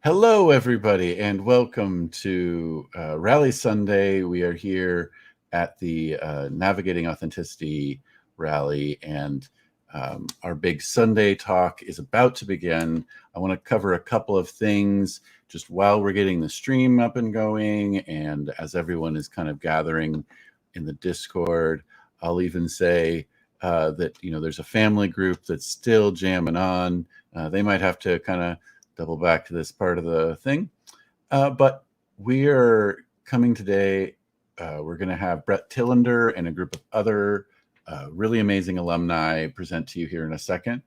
Hello, everybody, and welcome to Rally Sunday. We are here at the Navigating Authenticity Rally, and our big Sunday talk is about to begin. I want to cover a couple of things just while we're getting the stream up and going, and as everyone is kind of gathering in the Discord. I'll even say that there's a family group that's still jamming on. They might have to kind of double back to this part of the thing. But we are coming today. We're going to have Brett Tillander and a group of other really amazing alumni present to you here in a second.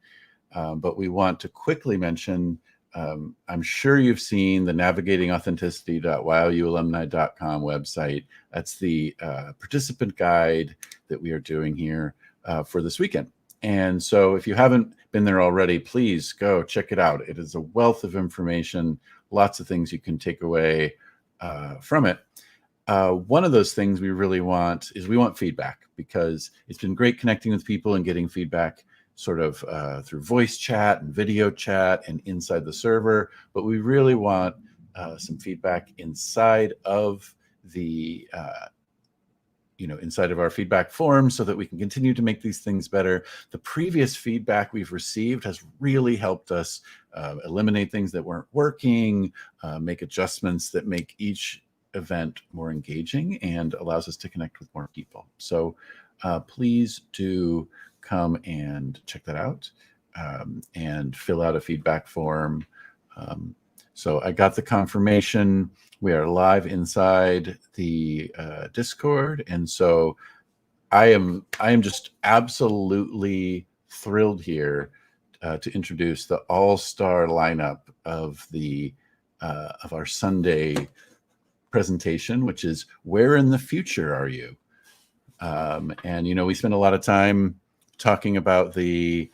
But we want to quickly mention, I'm sure you've seen the navigatingauthenticity.youlumni.com website. That's the participant guide that we are doing here for this weekend. And so if you haven't been there already, please go check it out. It is a wealth of information, lots of things you can take away from it. One of those things we really want is we want feedback, because it's been great connecting with people and getting feedback sort of through voice chat and video chat and inside the server. But we really want some feedback inside of the inside of our feedback form, so that we can continue to make these things better. The previous feedback we've received has really helped us eliminate things that weren't working, make adjustments that make each event more engaging and allows us to connect with more people. So please do come and check that out and fill out a feedback form. So I got the confirmation. We are live inside the Discord, and so I am just absolutely thrilled here to introduce the all-star lineup of the of our Sunday presentation, which is "Where in the Future Are You?" And we spend a lot of time talking about the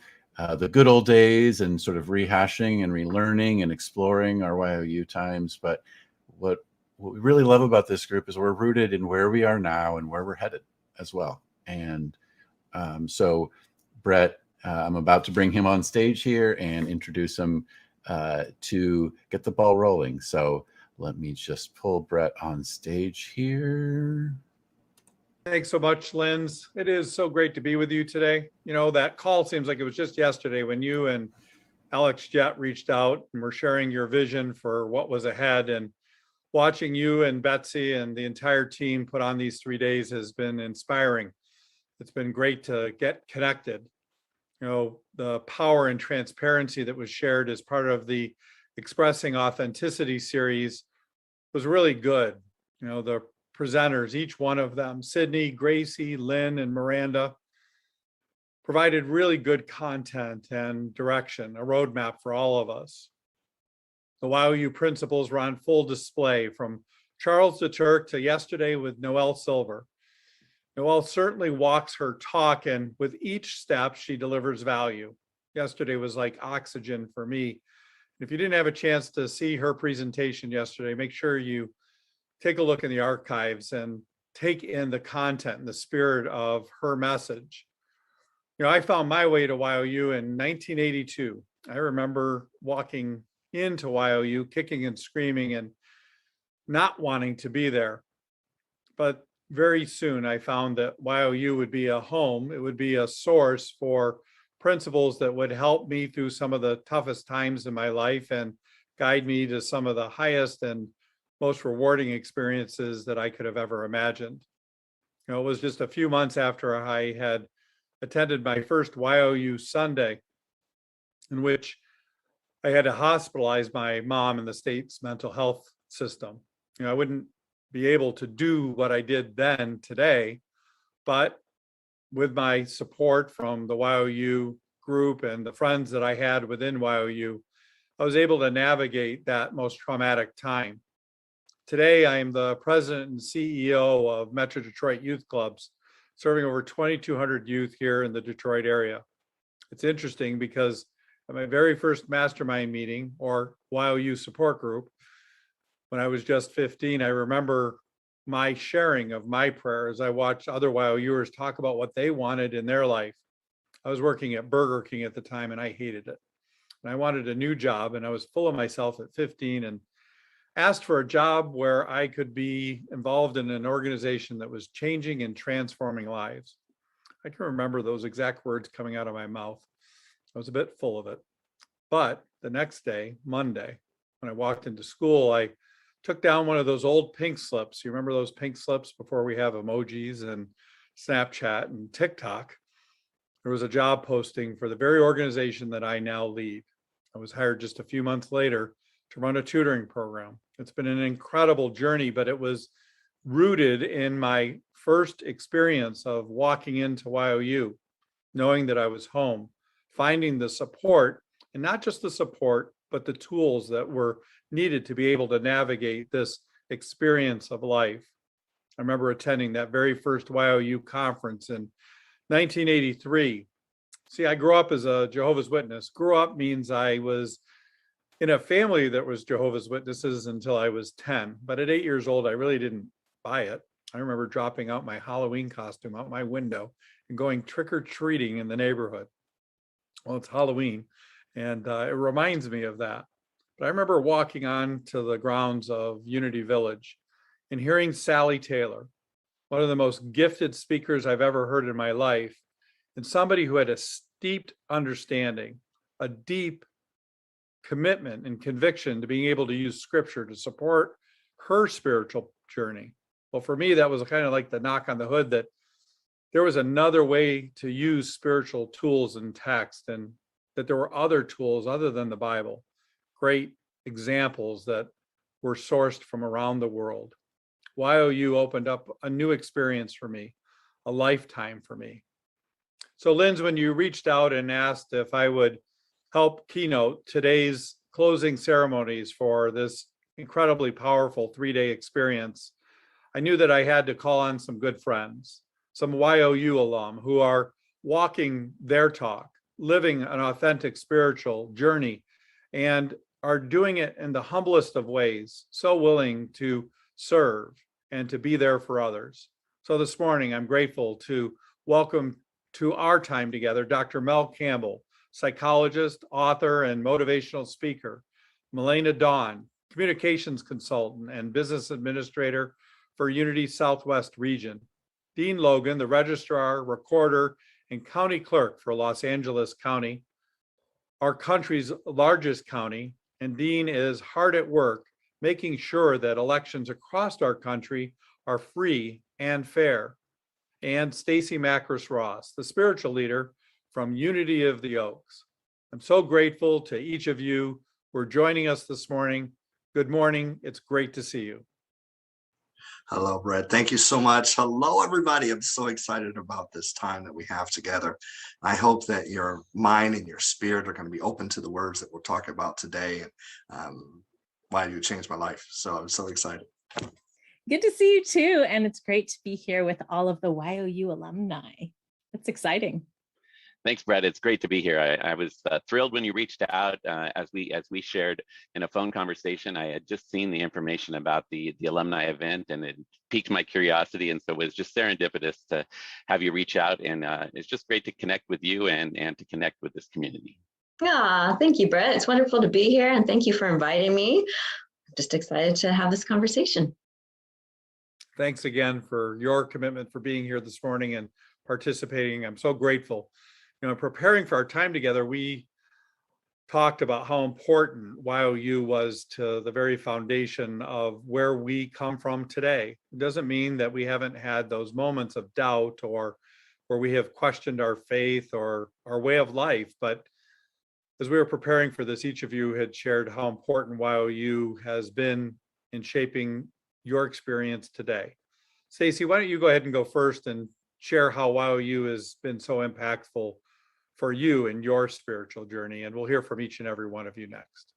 good old days and sort of rehashing and relearning and exploring our Y.O.U. times. But what we really love about this group is we're rooted in where we are now and where we're headed as well. And so Brett, I'm about to bring him on stage here and introduce him to get the ball rolling. So let me just pull Brett on stage here. Thanks so much, Linz. It is so great to be with you today. That call seems like it was just yesterday when you and Alex Jett reached out and were sharing your vision for what was ahead. And watching you and Betsy and the entire team put on these 3 days has been inspiring. It's been great to get connected. The power and transparency that was shared as part of the Expressing Authenticity series was really good. The presenters, each one of them, Sydney, Gracie, Lynn, and Miranda, provided really good content and direction, a roadmap for all of us. The Y.O.U. principles were on full display, from Charles the Turk to yesterday with Noelle Silver. Noelle certainly walks her talk, and with each step, she delivers value. Yesterday was like oxygen for me. If you didn't have a chance to see her presentation yesterday, make sure you take a look in the archives and take in the content and the spirit of her message. I found my way to Y.O.U. in 1982. I remember walking into Y.O.U. kicking and screaming and not wanting to be there. But very soon I found that Y.O.U. would be a home. It would be a source for principles that would help me through some of the toughest times in my life and guide me to some of the highest and most rewarding experiences that I could have ever imagined. It was just a few months after I had attended my first Y.O.U. Sunday, in which I had to hospitalize my mom in the state's mental health system. I wouldn't be able to do what I did then today, but with my support from the Y.O.U. group and the friends that I had within Y.O.U., I was able to navigate that most traumatic time. Today, I am the president and CEO of Metro Detroit Youth Clubs, serving over 2,200 youth here in the Detroit area. It's interesting because at my very first mastermind meeting, or Y.O.U. support group, when I was just 15, I remember my sharing of my prayer as I watched other Y.O.Uers talk about what they wanted in their life. I was working at Burger King at the time and I hated it. and I wanted a new job, and I was full of myself at 15 and asked for a job where I could be involved in an organization that was changing and transforming lives. I can remember those exact words coming out of my mouth. I was a bit full of it. But the next day, Monday, when I walked into school, I took down one of those old pink slips. You remember those pink slips before we have emojis and Snapchat and TikTok? There was a job posting for the very organization that I now lead. I was hired just a few months later to run a tutoring program. It's been an incredible journey, but it was rooted in my first experience of walking into Y.O.U, knowing that I was home, finding the support, and not just the support, but the tools that were needed to be able to navigate this experience of life. I remember attending that very first Y.O.U conference in 1983. See, I grew up as a Jehovah's Witness. Grew up means I was in a family that was Jehovah's Witnesses until I was 10. But at 8 years old, I really didn't buy it. I remember dropping out my Halloween costume out my window and going trick-or-treating in the neighborhood. Well, it's Halloween, and it reminds me of that. But I remember walking on to the grounds of Unity Village and hearing Sally Taylor, one of the most gifted speakers I've ever heard in my life, and somebody who had a steeped understanding, a deep commitment and conviction to being able to use scripture to support her spiritual journey. Well, for me, that was kind of like the knock on the hood that there was another way to use spiritual tools and text, and that there were other tools other than the Bible, great examples that were sourced from around the world. Y.O.U opened up a new experience for me, a lifetime for me. So, Linz, when you reached out and asked if I would help keynote today's closing ceremonies for this incredibly powerful 3-day experience, I knew that I had to call on some good friends, some Y.O.U alum who are walking their talk, living an authentic spiritual journey, and are doing it in the humblest of ways, so willing to serve and to be there for others. So this morning, I'm grateful to welcome to our time together Dr. Mel Campbell, psychologist, author, and motivational speaker; Malayna Dawn, communications consultant and business administrator for Unity Southwest Region; Dean Logan, the registrar, recorder, and county clerk for Los Angeles County, our country's largest county, and Dean is hard at work making sure that elections across our country are free and fair; and Stacy Macris Ross, the spiritual leader from Unity of the Oaks. I'm so grateful to each of you who are joining us this morning. Good morning. It's great to see you. Hello, Brett. Thank you so much. Hello, everybody. I'm so excited about this time that we have together. I hope that your mind and your spirit are going to be open to the words that we'll talk about today, and why you changed my life. So I'm so excited. Good to see you too. And it's great to be here with all of the Y.O.U alumni. It's exciting. Thanks, Brett. It's great to be here. I was thrilled when you reached out. As we shared in a phone conversation, I had just seen the information about the alumni event, and it piqued my curiosity. And so it was just serendipitous to have you reach out. And it's just great to connect with you and to connect with this community. Yeah, thank you, Brett. It's wonderful to be here, and thank you for inviting me. I'm just excited to have this conversation. Thanks again for your commitment, for being here this morning and participating. I'm so grateful. You know, preparing for our time together, we talked about how important Y.O.U was to the very foundation of where we come from today. It doesn't mean that we haven't had those moments of doubt or where we have questioned our faith or our way of life. But as we were preparing for this, each of you had shared how important Y.O.U has been in shaping your experience today. Stacy, why don't you go ahead and go first and share how Y.O.U has been so impactful for you in your spiritual journey, and we'll hear from each and every one of you next.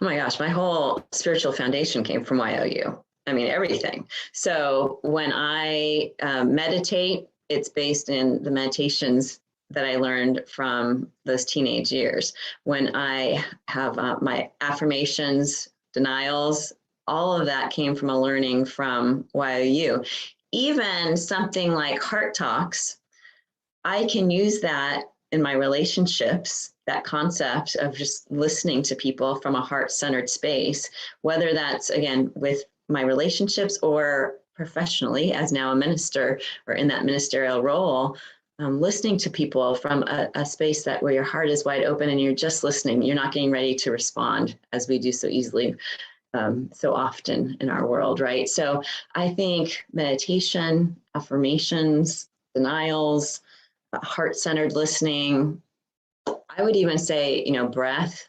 Oh my gosh, my whole spiritual foundation came from Y.O.U. I mean, everything. So when I meditate, it's based in the meditations that I learned from those teenage years. When I have my affirmations, denials, all of that came from a learning from Y.O.U. Even something like heart talks, I can use that in my relationships that concept of just listening to people from a heart-centered space, whether that's, again, with my relationships or professionally as now a minister or in that ministerial role, listening to people from a space that where your heart is wide open and you're just listening. You're not getting ready to respond as we do so easily, so often in our world, right? So I think meditation, affirmations, denials, heart-centered listening, I would even say, breath,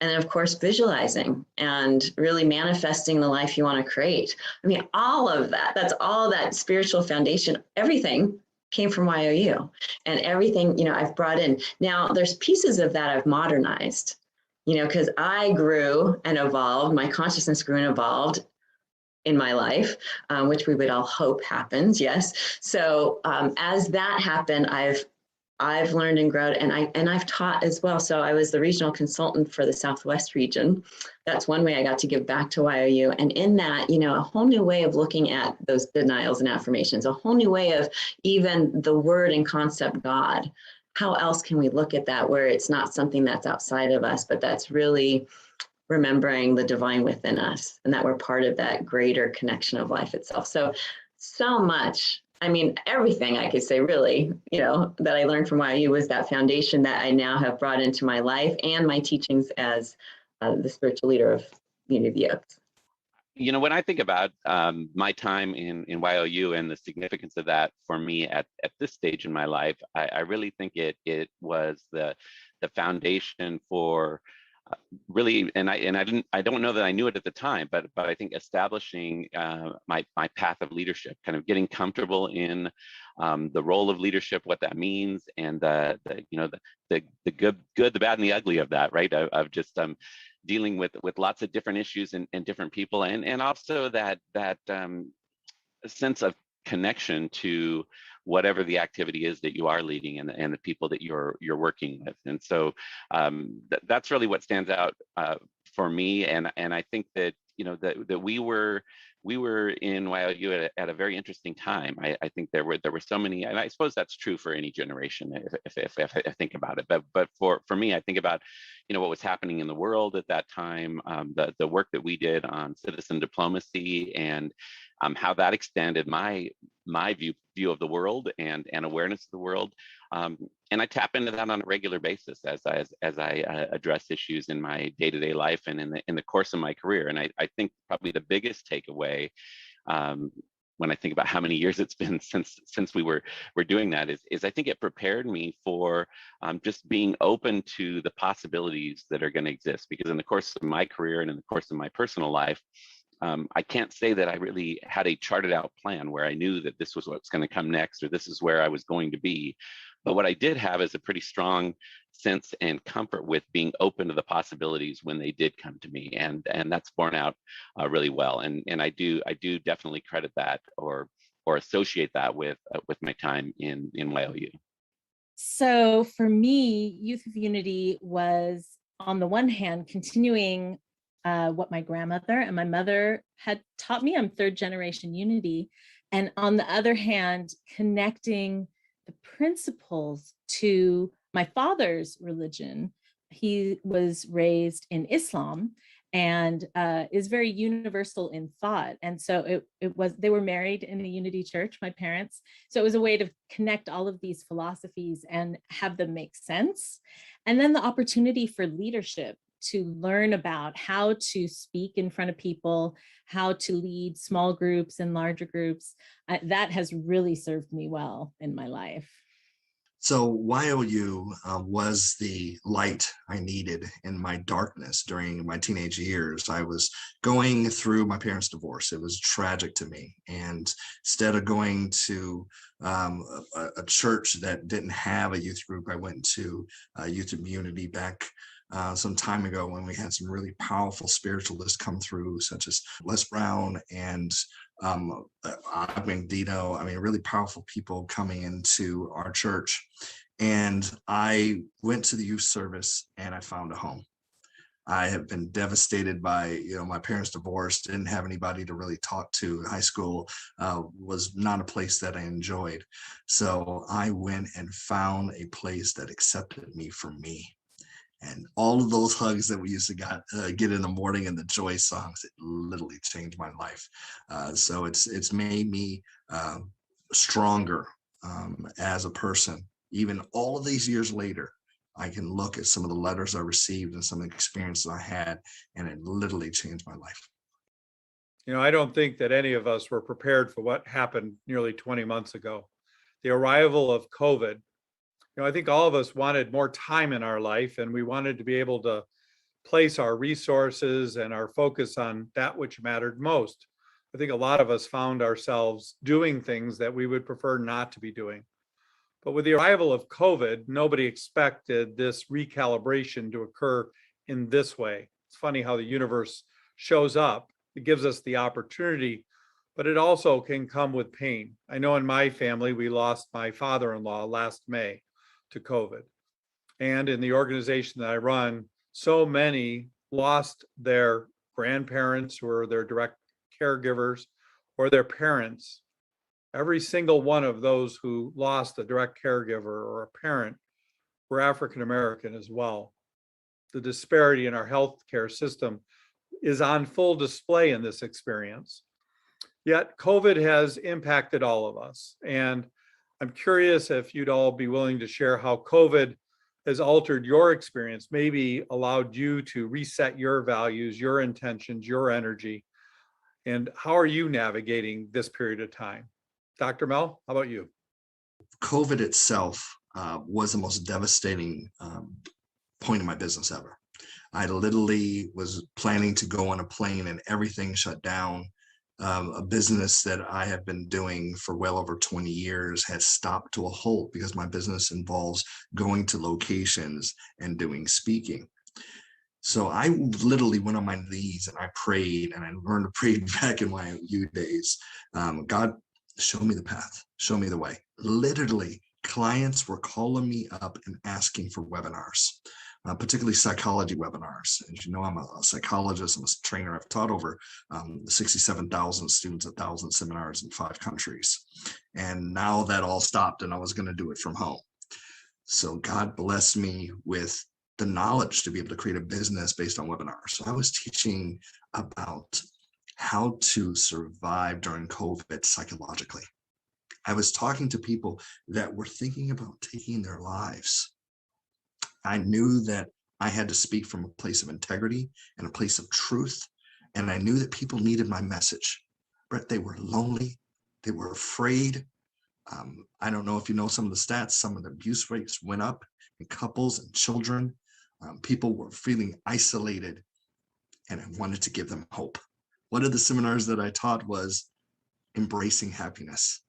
and then of course, visualizing and really manifesting the life you want to create. I mean, all of that, that's all that spiritual foundation, everything came from Y.O.U. and everything, I've brought in. Now there's pieces of that I've modernized, because I grew and evolved, my consciousness grew and evolved in my life, which we would all hope happens. Yes. So as that happened, I've learned and grown, and I've taught as well. So I was the regional consultant for the Southwest region. That's one way I got to give back to Y.O.U. And in that, a whole new way of looking at those denials and affirmations, a whole new way of even the word and concept God. How else can we look at that where it's not something that's outside of us, but that's really remembering the divine within us and that we're part of that greater connection of life itself. So much. I mean, everything I could say really, that I learned from Y.O.U. was that foundation that I now have brought into my life and my teachings as the spiritual leader of Community of the Oaks. When I think about my time in Y.O.U. and the significance of that for me at this stage in my life, I really think it was the foundation for really, and I don't know that I knew it at the time, but I think establishing my path of leadership, kind of getting comfortable in the role of leadership, what that means, and the good, the bad, and the ugly of that, right? Of just dealing with lots of different issues and different people, and also that sense of connection to whatever the activity is that you are leading and the people that you're working with. And so that's really what stands out for me. And I think that, that we were in Y.O.U. at a very interesting time. I think there were so many, and I suppose that's true for any generation if I think about it. But for me, I think about, what was happening in the world at that time, the work that we did on citizen diplomacy and how that extended my view of the world and awareness of the world, and I tap into that on a regular basis as I address issues in my day-to-day life and in the course of my career. And I think probably the biggest takeaway, when I think about how many years it's been since we were doing that, is I think it prepared me for just being open to the possibilities that are going to exist. Because in the course of my career and in the course of my personal life, I can't say that I really had a charted out plan where I knew that this was what's going to come next or this is where I was going to be. But what I did have is a pretty strong sense and comfort with being open to the possibilities when they did come to me, and that's borne out really well. And I do definitely credit that or associate that with my time in Y.O.U. So for me, Youth of Unity was, on the one hand, continuing what my grandmother and my mother had taught me. I'm third generation Unity. And on the other hand, connecting the principles to my father's religion. He was raised in Islam and is very universal in thought. And so they were married in the Unity Church, my parents. So it was a way to connect all of these philosophies and have them make sense. And then the opportunity for leadership, to learn about how to speak in front of people, how to lead small groups and larger groups. That has really served me well in my life. So Y.O.U. Was the light I needed in my darkness during my teenage years. I was going through my parents' divorce. It was tragic to me. And instead of going to a church that didn't have a youth group, I went to Youth of Unity back some time ago when we had some really powerful spiritualists come through, such as Les Brown and Dino. I mean, really powerful people coming into our church. And I went to the youth service and I found a home. I have been devastated by, my parents' divorce, didn't have anybody to really talk to. High school was not a place that I enjoyed. So I went and found a place that accepted me for me. And all of those hugs that we used to get in the morning and the joy songs, it literally changed my life. So it's made me stronger as a person. Even all of these years later, I can look at some of the letters I received and some of the experiences I had, and it literally changed my life. You know, I don't think that any of us were prepared for what happened nearly 20 months ago. The arrival of COVID, you know, I think all of us wanted more time in our life, and we wanted to be able to place our resources and our focus on that which mattered most. I think a lot of us found ourselves doing things that we would prefer not to be doing. But with the arrival of COVID, nobody expected this recalibration to occur in this way. It's funny how the universe shows up. It gives us the opportunity, but it also can come with pain. I know in my family, we lost my father-in-law last May to COVID. And in the organization that I run, so many lost their grandparents or their direct caregivers or their parents. Every single one of those who lost a direct caregiver or a parent were African American as well. The disparity in our healthcare system is on full display in this experience. Yet COVID has impacted all of us. And I'm curious if you'd all be willing to share how COVID has altered your experience, maybe allowed you to reset your values, your intentions, your energy. And how are you navigating this period of time? Dr. Mel, how about you? COVID itself was the most devastating point in my business ever. I literally was planning to go on a plane and everything shut down. A business that I have been doing for well over 20 years has stopped to a halt because my business involves going to locations and doing speaking. So I literally went on my knees and I prayed, and I learned to pray back in my Y.O.U days. God, show me the path, show me the way. Literally, clients were calling me up and asking for webinars. Particularly psychology webinars. As you know, I'm a psychologist, I'm a trainer. I've taught over 67,000 students, 1,000 seminars in 5 countries. And now that all stopped and I was going to do it from home. So God blessed me with the knowledge to be able to create a business based on webinars. So I was teaching about how to survive during COVID psychologically. I was talking to people that were thinking about taking their lives. I knew that I had to speak from a place of integrity and a place of truth. And I knew that people needed my message. Brett, they were lonely. They were afraid. I don't know if you know some of the stats. Some of the abuse rates went up in couples and children. People were feeling isolated, and I wanted to give them hope. One of the seminars that I taught was embracing happiness.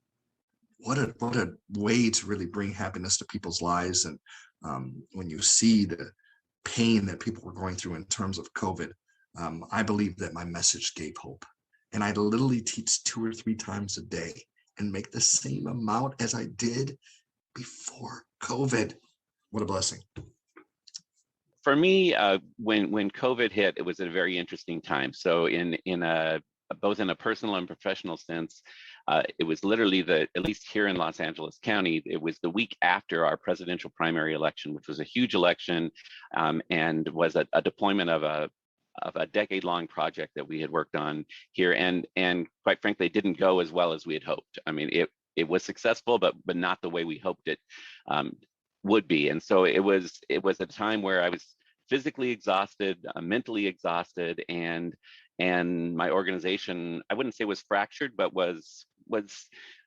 What a way to really bring happiness to people's lives. And when you see the pain that people were going through in terms of COVID, I believe that my message gave hope. And I literally teach 2 or 3 times a day and make the same amount as I did before COVID. What a blessing. For me, when COVID hit, it was a very interesting time. So both in a personal and professional sense, it was literally at least here in Los Angeles County, it was the week after our presidential primary election, which was a huge election, and was a deployment of a decade-long project that we had worked on here, and quite frankly, it didn't go as well as we had hoped. I mean, it was successful, but not the way we hoped it would be. And so it was a time where I was physically exhausted, mentally exhausted, and my organization, I wouldn't say was fractured, but was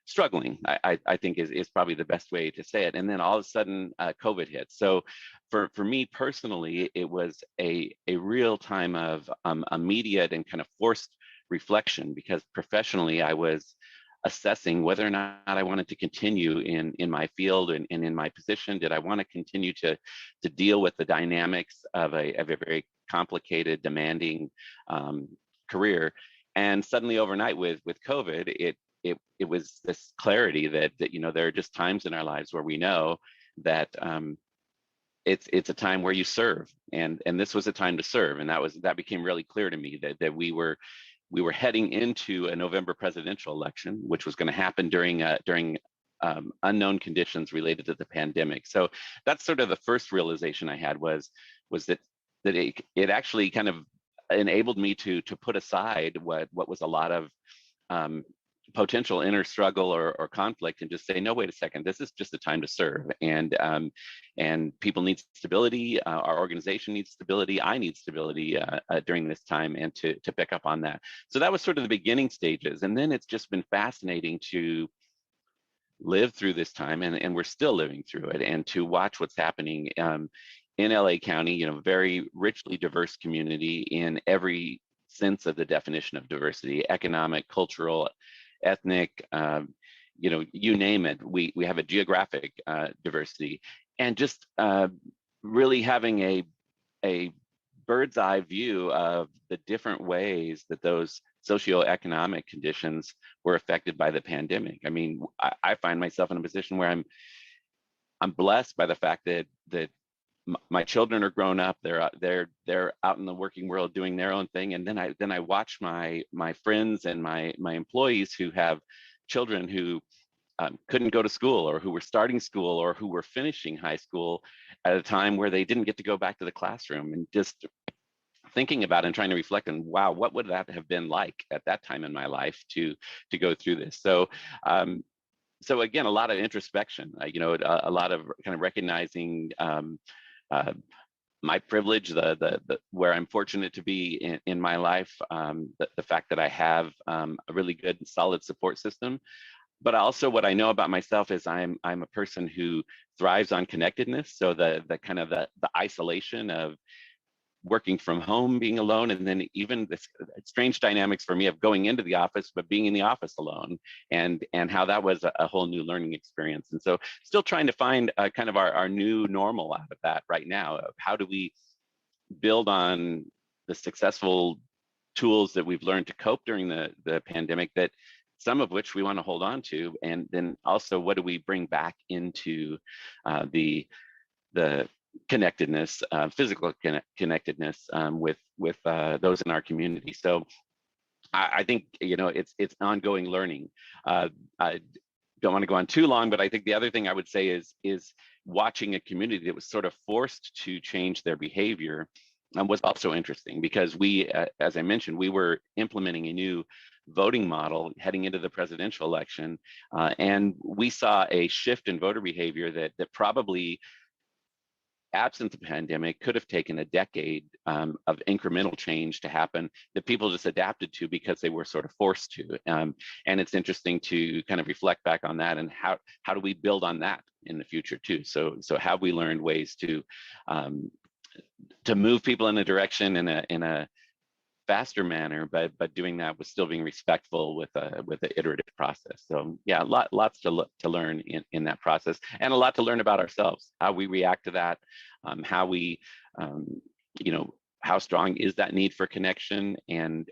struggling, I think is probably the best way to say it. And then all of a sudden COVID hit. So for me personally, it was a real time of immediate and kind of forced reflection, because professionally I was assessing whether or not I wanted to continue in my field and in my position. Did I want to continue to deal with the dynamics of a very complicated, demanding career? And suddenly overnight with COVID, it was this clarity that there are just times in our lives where we know that it's a time where you serve, and this was a time to serve, and that became really clear to me that we were heading into a November presidential election, which was going to happen during unknown conditions related to the pandemic. So that's sort of the first realization I had was was that it actually kind of enabled me to put aside what was a lot of potential inner struggle or conflict, and just say, no, wait a second, this is just a time to serve, and people need stability, our organization needs stability, I need stability during this time, and to pick up on that. So that was sort of the beginning stages, and then it's just been fascinating to live through this time, and we're still living through it, and to watch what's happening in LA County, very richly diverse community in every sense of the definition of diversity: economic, cultural, ethnic, you name it. We have a geographic diversity, and just really having a bird's eye view of the different ways that those socioeconomic conditions were affected by the pandemic. I mean, I find myself in a position where I'm blessed by the fact that my children are grown up. They're out in the working world doing their own thing, and then I watch my friends and my employees who have children who couldn't go to school, or who were starting school, or who were finishing high school at a time where they didn't get to go back to the classroom, and just thinking about and trying to reflect on, wow, what would that have been like at that time in my life to go through this? So so again, a lot of introspection, a lot of kind of recognizing my privilege, the where I'm fortunate to be in my life, the fact that I have a really good and solid support system. But also what I know about myself is I'm a person who thrives on connectedness. So the kind of the isolation of working from home, being alone, and then even this strange dynamics for me of going into the office, but being in the office alone, and how that was a whole new learning experience. And so still trying to find kind of our new normal out of that right now, of how do we build on the successful tools that we've learned to cope during the pandemic, that some of which we want to hold on to, and then also what do we bring back into the connectedness, physical connectedness with those in our community. So I think it's ongoing learning. I don't want to go on too long, but I think the other thing I would say is watching a community that was sort of forced to change their behavior was also interesting, because we, as I mentioned, we were implementing a new voting model heading into the presidential election, and we saw a shift in voter behavior that probably, absent the pandemic, could have taken a decade of incremental change to happen, that people just adapted to because they were sort of forced to. And it's interesting to kind of reflect back on that, and how do we build on that in the future too. So have we learned ways to move people in a direction in a faster manner, but doing that was still being respectful with the iterative process. So yeah, lots to learn in that process, and a lot to learn about ourselves, how we react to that, how we, how strong is that need for connection, and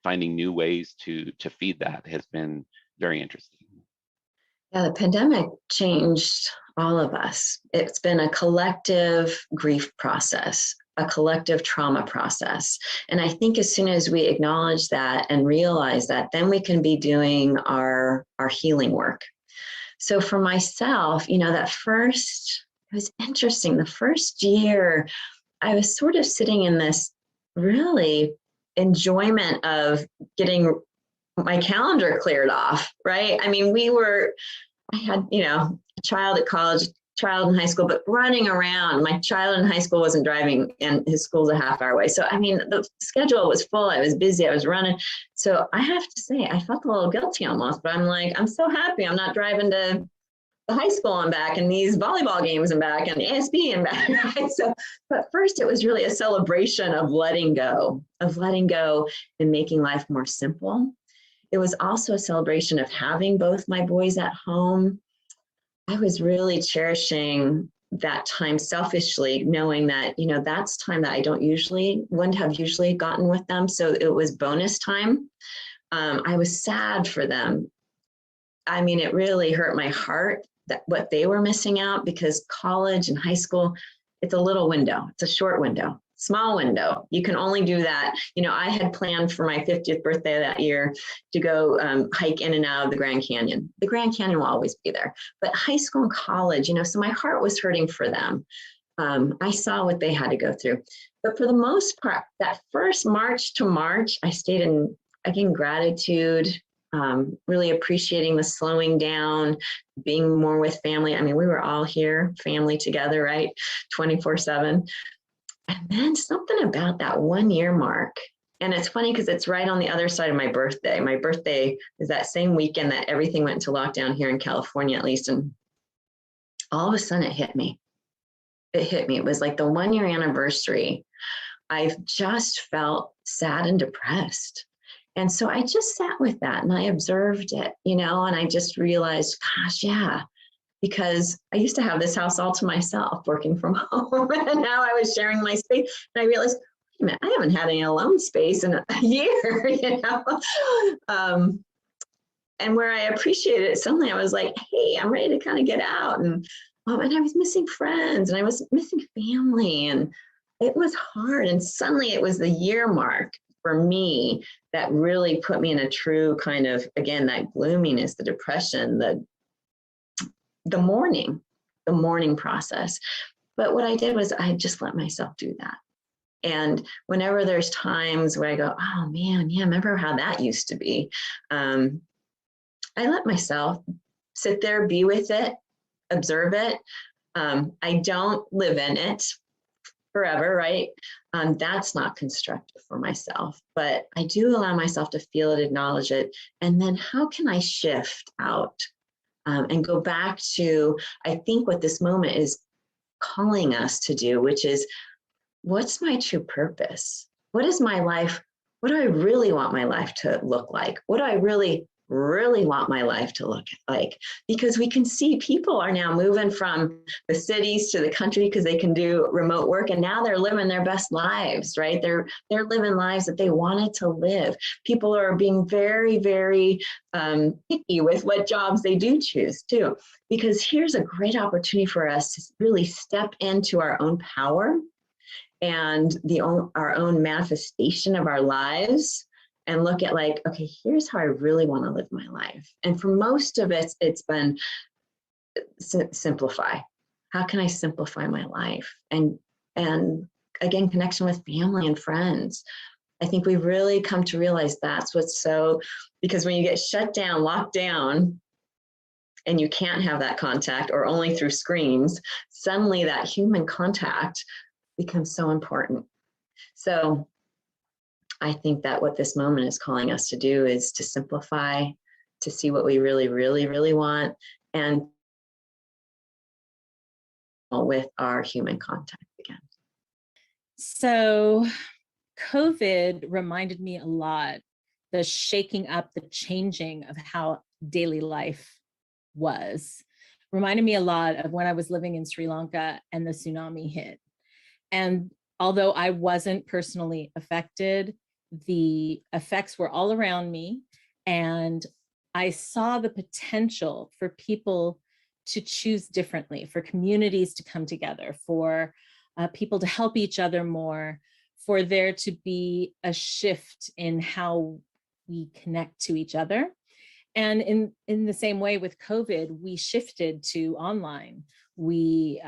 finding new ways to feed that has been very interesting. Yeah, the pandemic changed all of us. It's been a collective grief process, a collective trauma process. And I think as soon as we acknowledge that and realize that, then we can be doing our healing work. So for myself, it was interesting. The first year, I was sort of sitting in this really enjoyment of getting my calendar cleared off, right? I mean, I had, a child at college, child in high school, but running around. My child in high school wasn't driving, and his school's a half hour away. So, I mean, the schedule was full. I was busy. I was running. So I have to say, I felt a little guilty almost, but I'm like, I'm so happy I'm not driving to the high school and back, and these volleyball games and back, and the ASB and back. Right? So, but first it was really a celebration of letting go and making life more simple. It was also a celebration of having both my boys at home. I was really cherishing that time selfishly, knowing that, that's time that I wouldn't have usually gotten with them. So it was bonus time. I was sad for them. I mean, it really hurt my heart that what they were missing out, because college and high school, it's a little window. It's a short window, small window. You can only do that. I had planned for my 50th birthday that year to go hike in and out of the Grand Canyon. The Grand Canyon will always be there, but high school and college, so my heart was hurting for them. I saw what they had to go through. But for the most part, that first March to March, I stayed in, again, gratitude, really appreciating the slowing down, being more with family. I mean, we were all here, family together, right? 24/7. And then something about that 1 year mark. And it's funny because it's right on the other side of my birthday. My birthday is that same weekend that everything went into lockdown here in California, at least. And all of a sudden it hit me. It hit me. It was like the 1 year anniversary. I've just felt sad and depressed. And so I just sat with that and I observed it, and I just realized, gosh, yeah, because I used to have this house all to myself working from home. And now I was sharing my space. And I realized, wait a minute, I haven't had any alone space in a year, and where I appreciated it, suddenly I was like, hey, I'm ready to kind of get out. And I was missing friends and I was missing family. And it was hard. And suddenly it was the year mark for me that really put me in a true kind of, again, that gloominess, the depression, the mourning process. But what I did was I just let myself do that. And whenever there's times where I go, oh man, yeah, remember how that used to be? I let myself sit there, be with it, observe it. I don't live in it forever, right? That's not constructive for myself, but I do allow myself to feel it, acknowledge it. And then how can I shift out and go back to, I think what this moment is calling us to do, which is, what's my true purpose? What is my life? What do I really want my life to look like? What do I really want my life to look like? Because we can see people are now moving from the cities to the country because they can do remote work, and now they're living their best lives, right? They're living lives that they wanted to live. People are being very, very picky with what jobs they do choose too, because here's a great opportunity for us to really step into our own power and our own manifestation of our lives, and look at like, okay, here's how I really want to live my life. And for most of it, it's been simplify. How can I simplify my life? And again, connection with family and friends. I think we've really come to realize that's what's so, because when you get shut down, locked down, and you can't have that contact or only through screens, suddenly that human contact becomes so important. So I think that what this moment is calling us to do is to simplify, to see what we really, really, really want, and with our human contact again. So COVID reminded me a lot, the shaking up, the changing of how daily life was. Reminded me a lot of when I was living in Sri Lanka and the tsunami hit. And although I wasn't personally affected, the effects were all around me. And I saw the potential for people to choose differently, for communities to come together, for people to help each other more, for there to be a shift in how we connect to each other. And in the same way with COVID, we shifted to online. We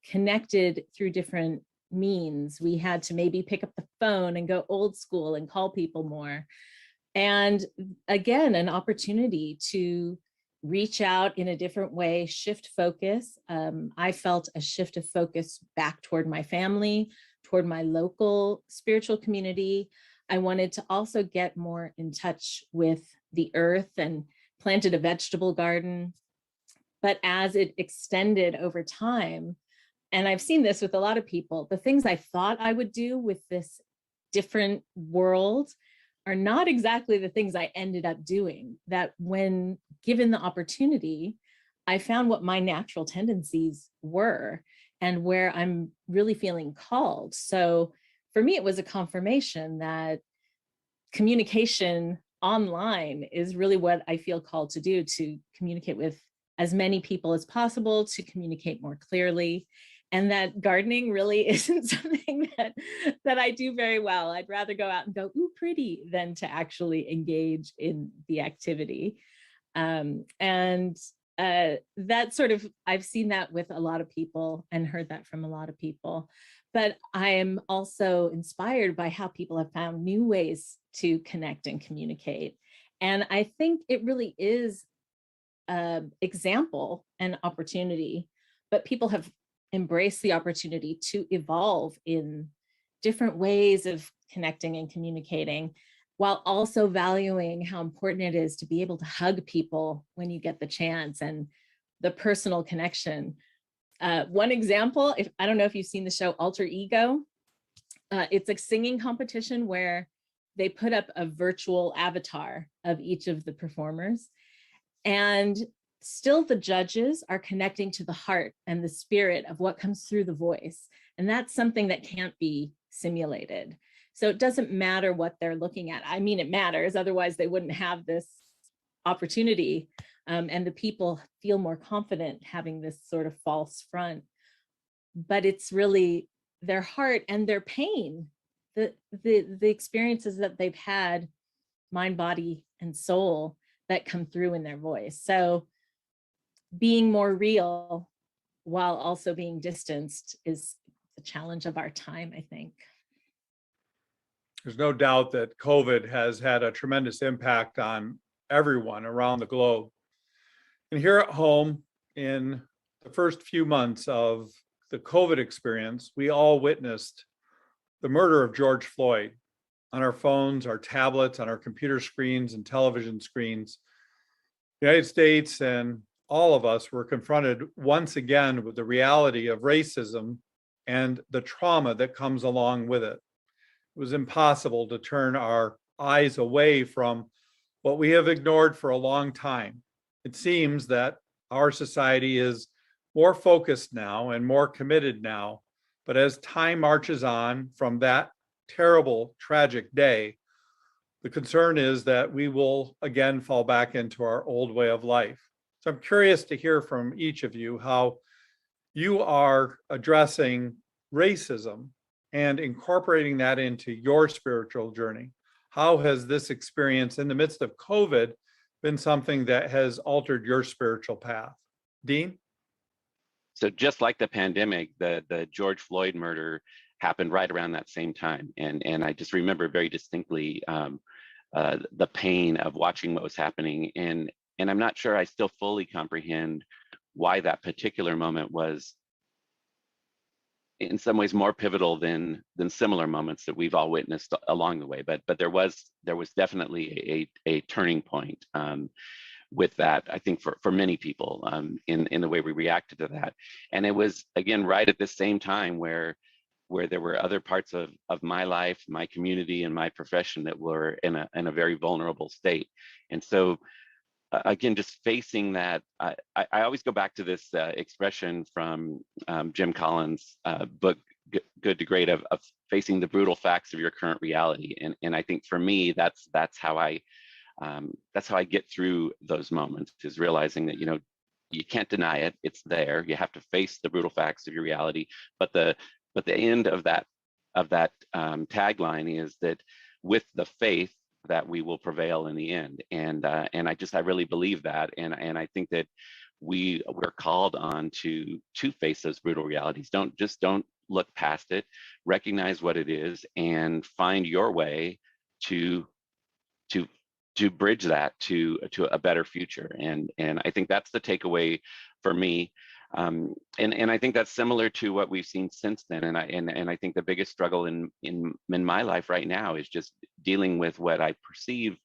connected through different means. We had to maybe pick up the phone and go old school and call people more. And again, an opportunity to reach out in a different way, shift focus. I felt a shift of focus back toward my family, toward my local spiritual community. I wanted to also get more in touch with the earth and planted a vegetable garden. But as it extended over time, and I've seen this with a lot of people, the things I thought I would do with this different world are not exactly the things I ended up doing. That when given the opportunity, I found what my natural tendencies were and where I'm really feeling called. So for me, it was a confirmation that communication online is really what I feel called to do, to communicate with as many people as possible, to communicate more clearly. And that gardening really isn't something that I do very well. I'd rather go out and go, ooh, pretty, than to actually engage in the activity. And that sort of, I've seen that with a lot of people and heard that from a lot of people. But I am also inspired by how people have found new ways to connect and communicate. And I think it really is an example and opportunity, but people have embraced the opportunity to evolve in different ways of connecting and communicating, while also valuing how important it is to be able to hug people when you get the chance and the personal connection. One example, if I don't know if you've seen the show Alter Ego, it's a singing competition where they put up a virtual avatar of each of the performers, and still the judges are connecting to the heart and the spirit of what comes through the voice. And that's something that can't be simulated. So it doesn't matter what they're looking at. I mean, it matters, otherwise they wouldn't have this opportunity. And the people feel more confident having this sort of false front. But it's really their heart and their pain, the experiences that they've had, mind, body, and soul, that come through in their voice. So being more real while also being distanced is the challenge of our time, I think. There's no doubt that COVID has had a tremendous impact on everyone around the globe. And here at home, in the first few months of the COVID experience, we all witnessed the murder of George Floyd on our phones, our tablets, on our computer screens and television screens. The United States and all of us were confronted once again with the reality of racism and the trauma that comes along with it. It was impossible to turn our eyes away from what we have ignored for a long time. It seems that our society is more focused now and more committed now, but as time marches on from that terrible, tragic day, the concern is that we will again fall back into our old way of life. So I'm curious to hear from each of you how you are addressing racism and incorporating that into your spiritual journey. How has this experience in the midst of COVID been something that has altered your spiritual path? Dean? So just like the pandemic, the George Floyd murder happened right around that same time. And I just remember very distinctly the pain of watching what was happening. And I'm not sure I still fully comprehend why that particular moment was in some ways more pivotal than similar moments that we've all witnessed along the way. But there was definitely a turning point with that, I think, for many people in the way we reacted to that. And it was, again, right at the same time where there were other parts of my life, my community, and my profession that were in a very vulnerable state. And so, again, just facing that, I always go back to this expression from Jim Collins' book, Good to Great, of facing the brutal facts of your current reality. And I think for me, that's how I get through those moments, is realizing that, you can't deny it, it's there. You have to face the brutal facts of your reality. But the end of that tagline is that with the faith that we will prevail in the end. And I really believe that. And I think that we're called on to face those brutal realities. Don't look past it, recognize what it is, and find your way to bridge that to a better future. And I think that's the takeaway for me. And I think that's similar to what we've seen since then. And I think the biggest struggle in my life right now is just dealing with what I perceive,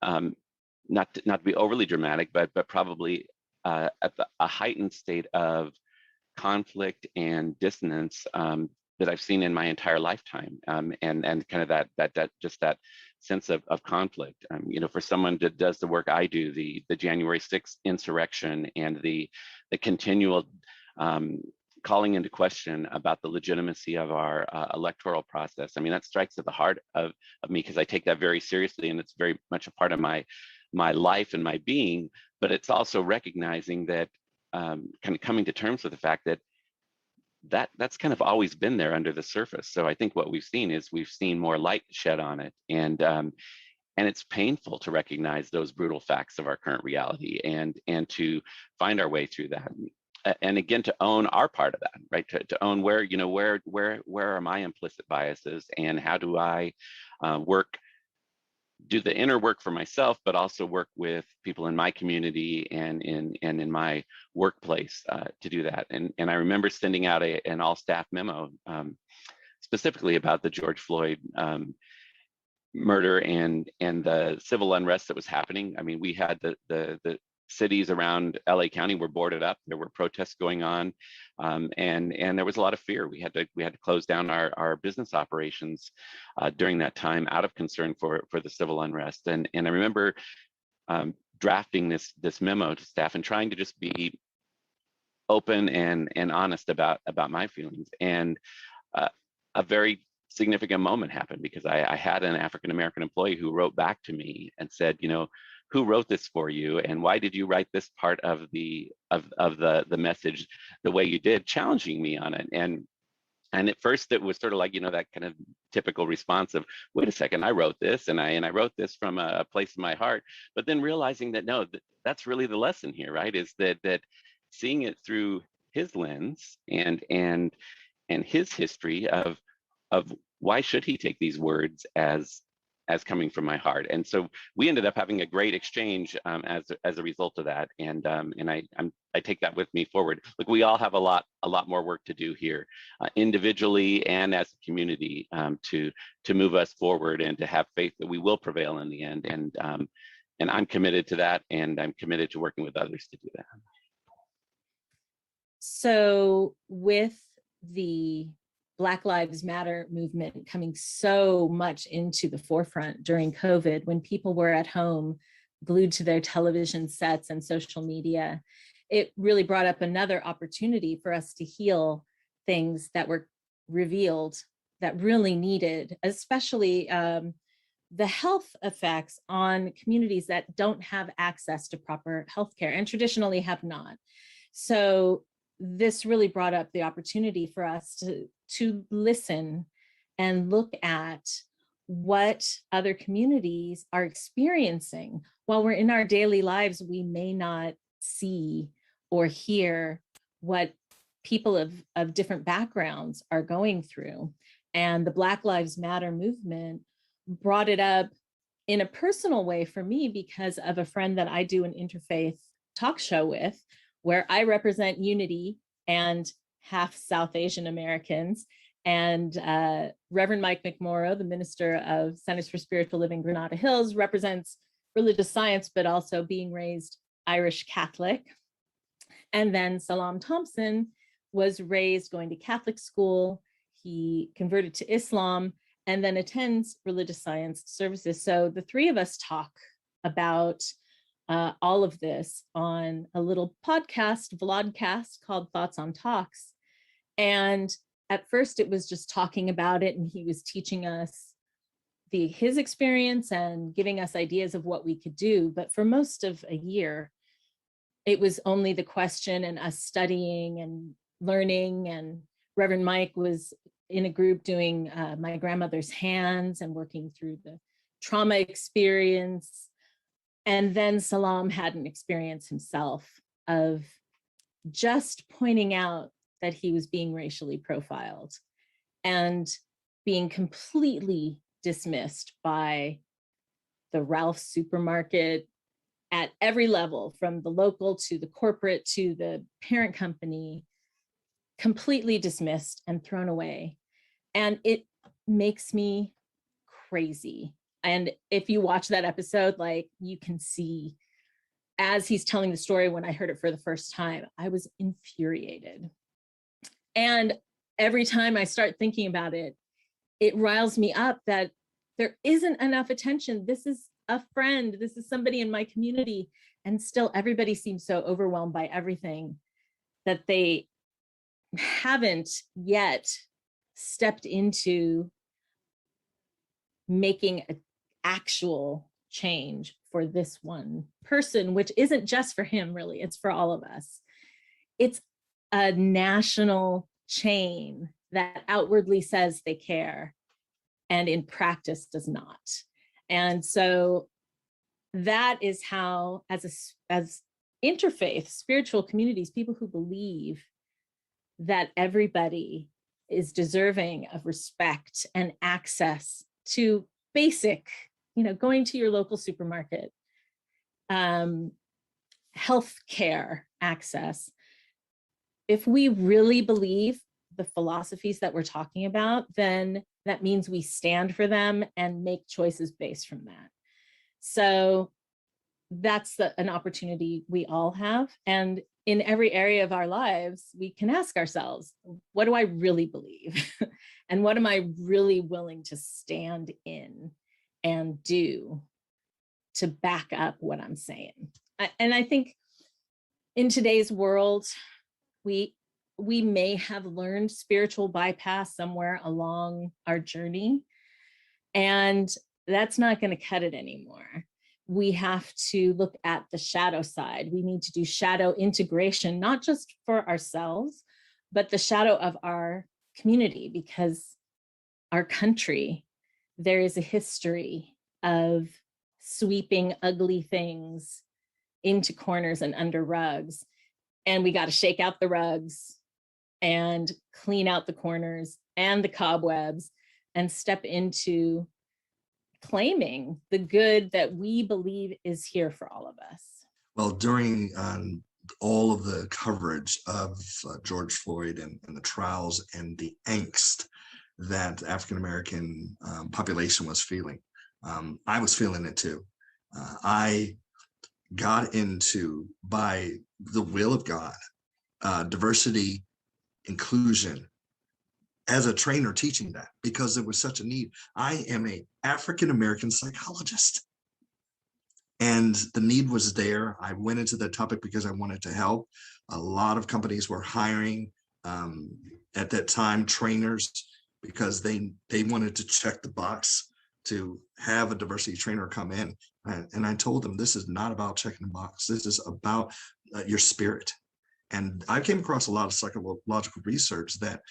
not to be overly dramatic, but probably at a heightened state of conflict and dissonance that I've seen in my entire lifetime, and kind of that sense of conflict. For someone that does the work I do, the January 6th insurrection and the continual calling into question about the legitimacy of our electoral process. I mean, that strikes at the heart of me, because I take that very seriously, and it's very much a part of my life and my being. But it's also recognizing that, kind of coming to terms with the fact that that's kind of always been there under the surface. So I think what we've seen more light shed on it. And and it's painful to recognize those brutal facts of our current reality and to find our way through that. And again, to own our part of that, right? To own where, you know, where are my implicit biases, and how do I do the inner work for myself, but also work with people in my community and in my workplace to do that. And I remember sending out an all staff memo specifically about the George Floyd murder and the civil unrest that was happening. I mean, we had the cities around LA County were boarded up. There were protests going on, and there was a lot of fear. We had to close down our business operations during that time out of concern for the civil unrest. And I remember drafting this memo to staff and trying to just be open and honest about my feelings. And a very significant moment happened, because I had an African American employee who wrote back to me and said, you know, who wrote this for you, and why did you write this part of the message the way you did, challenging me on it. And at first it was sort of like, you know, that kind of typical response of, wait a second, I wrote this, and I wrote this from a place in my heart. But then realizing that no, that's really the lesson here, right? Is that seeing it through his lens and his history of why should he take these words as coming from my heart. And so we ended up having a great exchange as a result of that. And I take that with me forward. Look, we all have a lot more work to do here, individually and as a community, to move us forward and to have faith that we will prevail in the end. And I'm committed to that, and I'm committed to working with others to do that. So with the Black Lives Matter movement coming so much into the forefront during COVID, when people were at home glued to their television sets and social media, it really brought up another opportunity for us to heal things that were revealed that really needed, especially the health effects on communities that don't have access to proper healthcare and traditionally have not. So this really brought up the opportunity for us to listen and look at what other communities are experiencing. While we're in our daily lives, we may not see or hear what people of different backgrounds are going through. And the Black Lives Matter movement brought it up in a personal way for me because of a friend that I do an interfaith talk show with, where I represent unity and half South Asian Americans. And Reverend Mike McMorrow, the minister of Centers for Spiritual Living Granada Hills, represents religious science, but also being raised Irish Catholic. And then Salam Thompson was raised going to Catholic school. He converted to Islam and then attends religious science services. So the three of us talk about all of this on a little vlogcast called Thoughts on Talks. And at first it was just talking about it, and he was teaching us his experience and giving us ideas of what we could do. But for most of a year, it was only the question and us studying and learning. And Reverend Mike was in a group doing my grandmother's hands and working through the trauma experience. And then Salam had an experience himself of just pointing out that he was being racially profiled and being completely dismissed by the Ralph's supermarket at every level, from the local to the corporate to the parent company, completely dismissed and thrown away. And it makes me crazy. And if you watch that episode, like, you can see as he's telling the story, when I heard it for the first time, I was infuriated. And every time I start thinking about it, it riles me up that there isn't enough attention. This is a friend. This is somebody in my community. And still everybody seems so overwhelmed by everything that they haven't yet stepped into making an actual change for this one person, which isn't just for him, really, it's for all of us. It's a national chain that outwardly says they care and in practice does not. And so that is how, as interfaith spiritual communities, people who believe that everybody is deserving of respect and access to basic, going to your local supermarket, health care access. If we really believe the philosophies that we're talking about, then that means we stand for them and make choices based from that. So that's an opportunity we all have. And in every area of our lives, we can ask ourselves, what do I really believe? And what am I really willing to stand in and do to back up what I'm saying? And I think in today's world, we may have learned spiritual bypass somewhere along our journey, and that's not going to cut it anymore. We have to look at the shadow side. We need to do shadow integration, not just for ourselves, but the shadow of our community, because our country, there is a history of sweeping ugly things into corners and under rugs. And we got to shake out the rugs and clean out the corners and the cobwebs and step into claiming the good that we believe is here for all of us. Well, during all of the coverage of George Floyd and the trials and the angst that the African-American population was feeling, I was feeling it too. I got into, by the will of God, diversity, inclusion, as a trainer teaching that, because there was such a need. I am an African-American psychologist, and the need was there. I went into the topic because I wanted to help. A lot of companies were hiring at that time trainers because they wanted to check the box to have a diversity trainer come in. And I told them, this is not about checking the box. This is about your spirit. And I came across a lot of psychological research that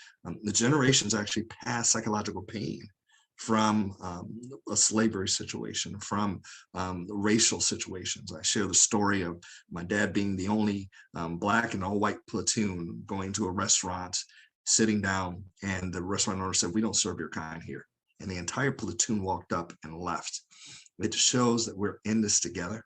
the generations actually pass psychological pain from a slavery situation, from racial situations. I share the story of my dad being the only Black and all white platoon going to a restaurant, sitting down, and the restaurant owner said, "We don't serve your kind here." And the entire platoon walked up and left. It shows that we're in this together,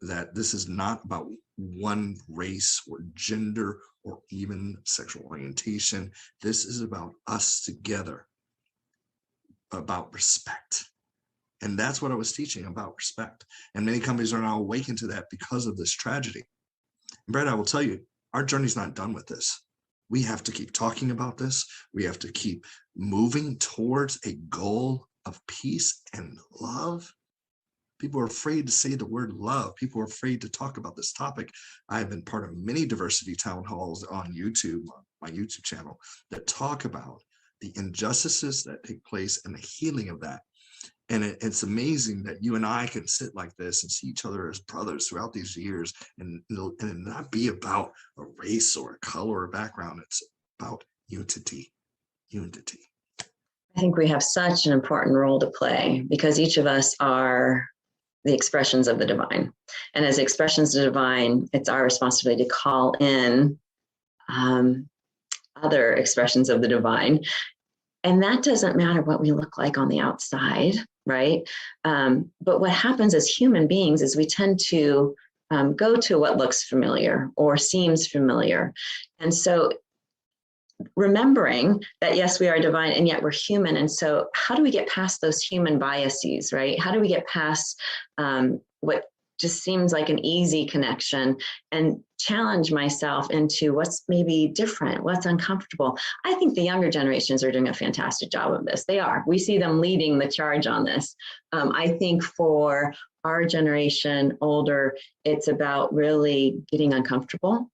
that this is not about one race or gender or even sexual orientation. This is about us together, about respect. And that's what I was teaching, about respect. And many companies are now awakened to that because of this tragedy. And Brad, I will tell you, our journey's not done with this. We have to keep talking about this. We have to keep moving towards a goal of peace and love. People are afraid to say the word love. People are afraid to talk about this topic. I have been part of many diversity town halls on YouTube, on my YouTube channel, that talk about the injustices that take place and the healing of that. And it's amazing that you and I can sit like this and see each other as brothers throughout these years, and not be about a race or a color or background. It's about unity. I think we have such an important role to play, because each of us are the expressions of the divine. And as expressions of the divine, it's our responsibility to call in other expressions of the divine. And that doesn't matter what we look like on the outside, right? But what happens as human beings is we tend to go to what looks familiar or seems familiar. And so remembering that, yes, we are divine and yet we're human. And so how do we get past those human biases, right? How do we get past what just seems like an easy connection and challenge myself into what's maybe different, what's uncomfortable? I think the younger generations are doing a fantastic job of this. They are. We see them leading the charge on this. I think for our generation, older, it's about really getting uncomfortable,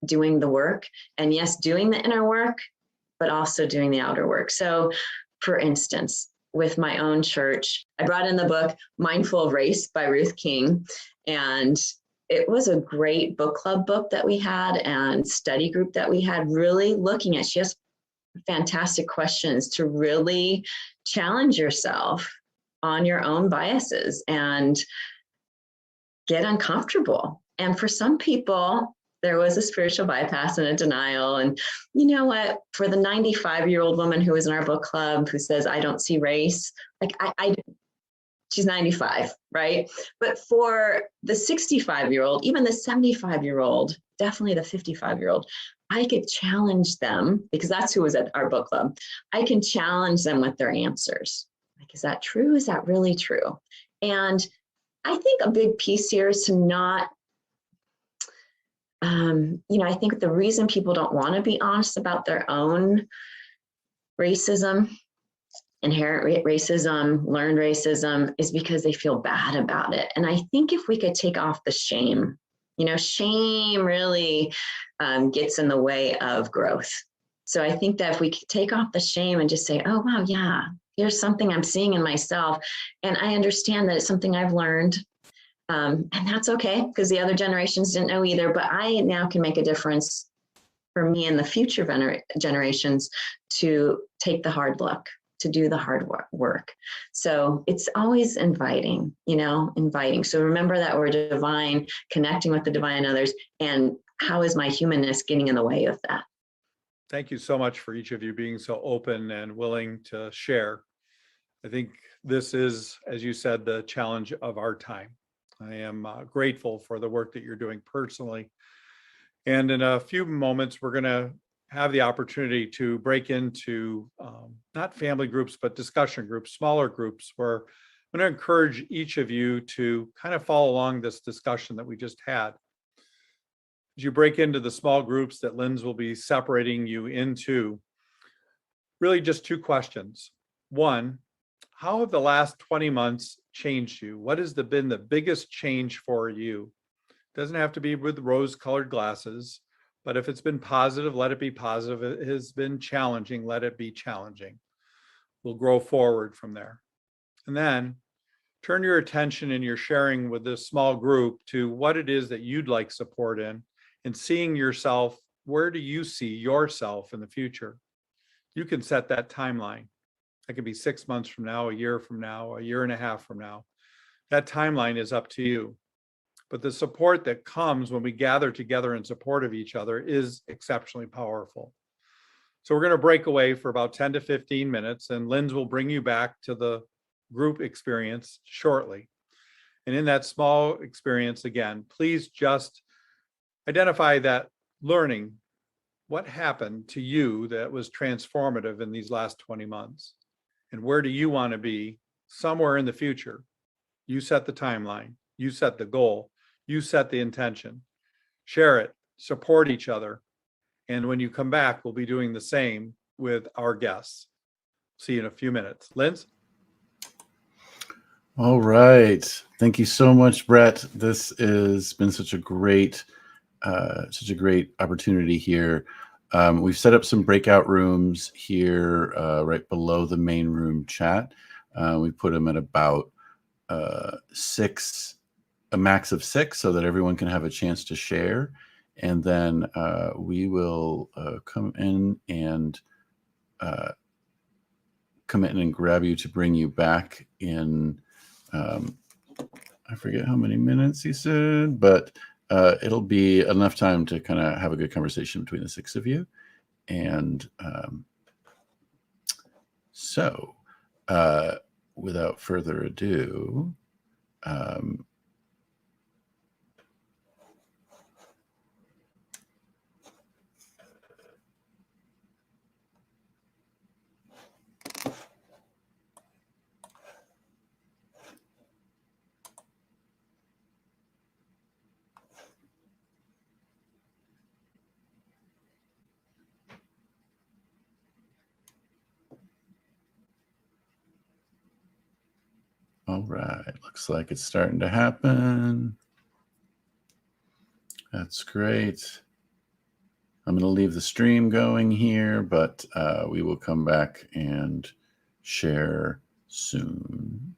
doing the work, and yes, doing the inner work, but also doing the outer work. So for instance, with my own church, I brought in the book Mindful of Race by Ruth King, and it was a great book club book that we had and study group that we had, really looking at, she has fantastic questions to really challenge yourself on your own biases and get uncomfortable. And for some people, there was a spiritual bypass and a denial. And you know what? For the 95-year-old woman who was in our book club who says, I don't see race, like she's 95, right? But for the 65-year-old, even the 75-year-old, definitely the 55-year-old, I could challenge them, because that's who was at our book club. I can challenge them with their answers. Like, is that true? Is that really true? And I think a big piece here is to not, I think the reason people don't want to be honest about their own racism, inherent racism, learned racism, is because they feel bad about it. And I think if we could take off the shame, shame really gets in the way of growth. So I think that if we could take off the shame and just say, oh, wow, yeah, here's something I'm seeing in myself. And I understand that it's something I've learned. And that's okay, because the other generations didn't know either. But I now can make a difference for me and the future generations to take the hard look, to do the hard work. So it's always inviting. So remember that we're divine, connecting with the divine others. And how is my humanness getting in the way of that? Thank you so much for each of you being so open and willing to share. I think this is, as you said, the challenge of our time. I am grateful for the work that you're doing personally. And in a few moments, we're going to have the opportunity to break into not family groups, but discussion groups, smaller groups, where I'm going to encourage each of you to kind of follow along this discussion that we just had. As you break into the small groups that Lynn's will be separating you into, really just two questions. One, how have the last 20 months changed you? What has been the biggest change for you? It doesn't have to be with rose-colored glasses, but if it's been positive, let it be positive. If it has been challenging, let it be challenging. We'll grow forward from there. And then turn your attention in your sharing with this small group to what it is that you'd like support in, and seeing yourself, where do you see yourself in the future? You can set that timeline. That could be 6 months from now, a year from now, a year and a half from now. That timeline is up to you. But the support that comes when we gather together in support of each other is exceptionally powerful. So we're going to break away for about 10 to 15 minutes, and Lynn's will bring you back to the group experience shortly. And in that small experience, again, please just identify that learning, what happened to you that was transformative in these last 20 months? And where do you want to be somewhere in the future? You set the timeline, you set the goal, you set the intention, share it, support each other. And when you come back, we'll be doing the same with our guests. See you in a few minutes. Linz? All right. Thank you so much, Brett. This has been such a great opportunity here. We've set up some breakout rooms here right below the main room chat. We put them at about 6, a max of 6, so that everyone can have a chance to share. And then we will come in and grab you to bring you back in. I forget how many minutes he said, but it'll be enough time to kind of have a good conversation between the 6 of you. And so without further ado, all right, looks like it's starting to happen. That's great. I'm going to leave the stream going here, but we will come back and share soon.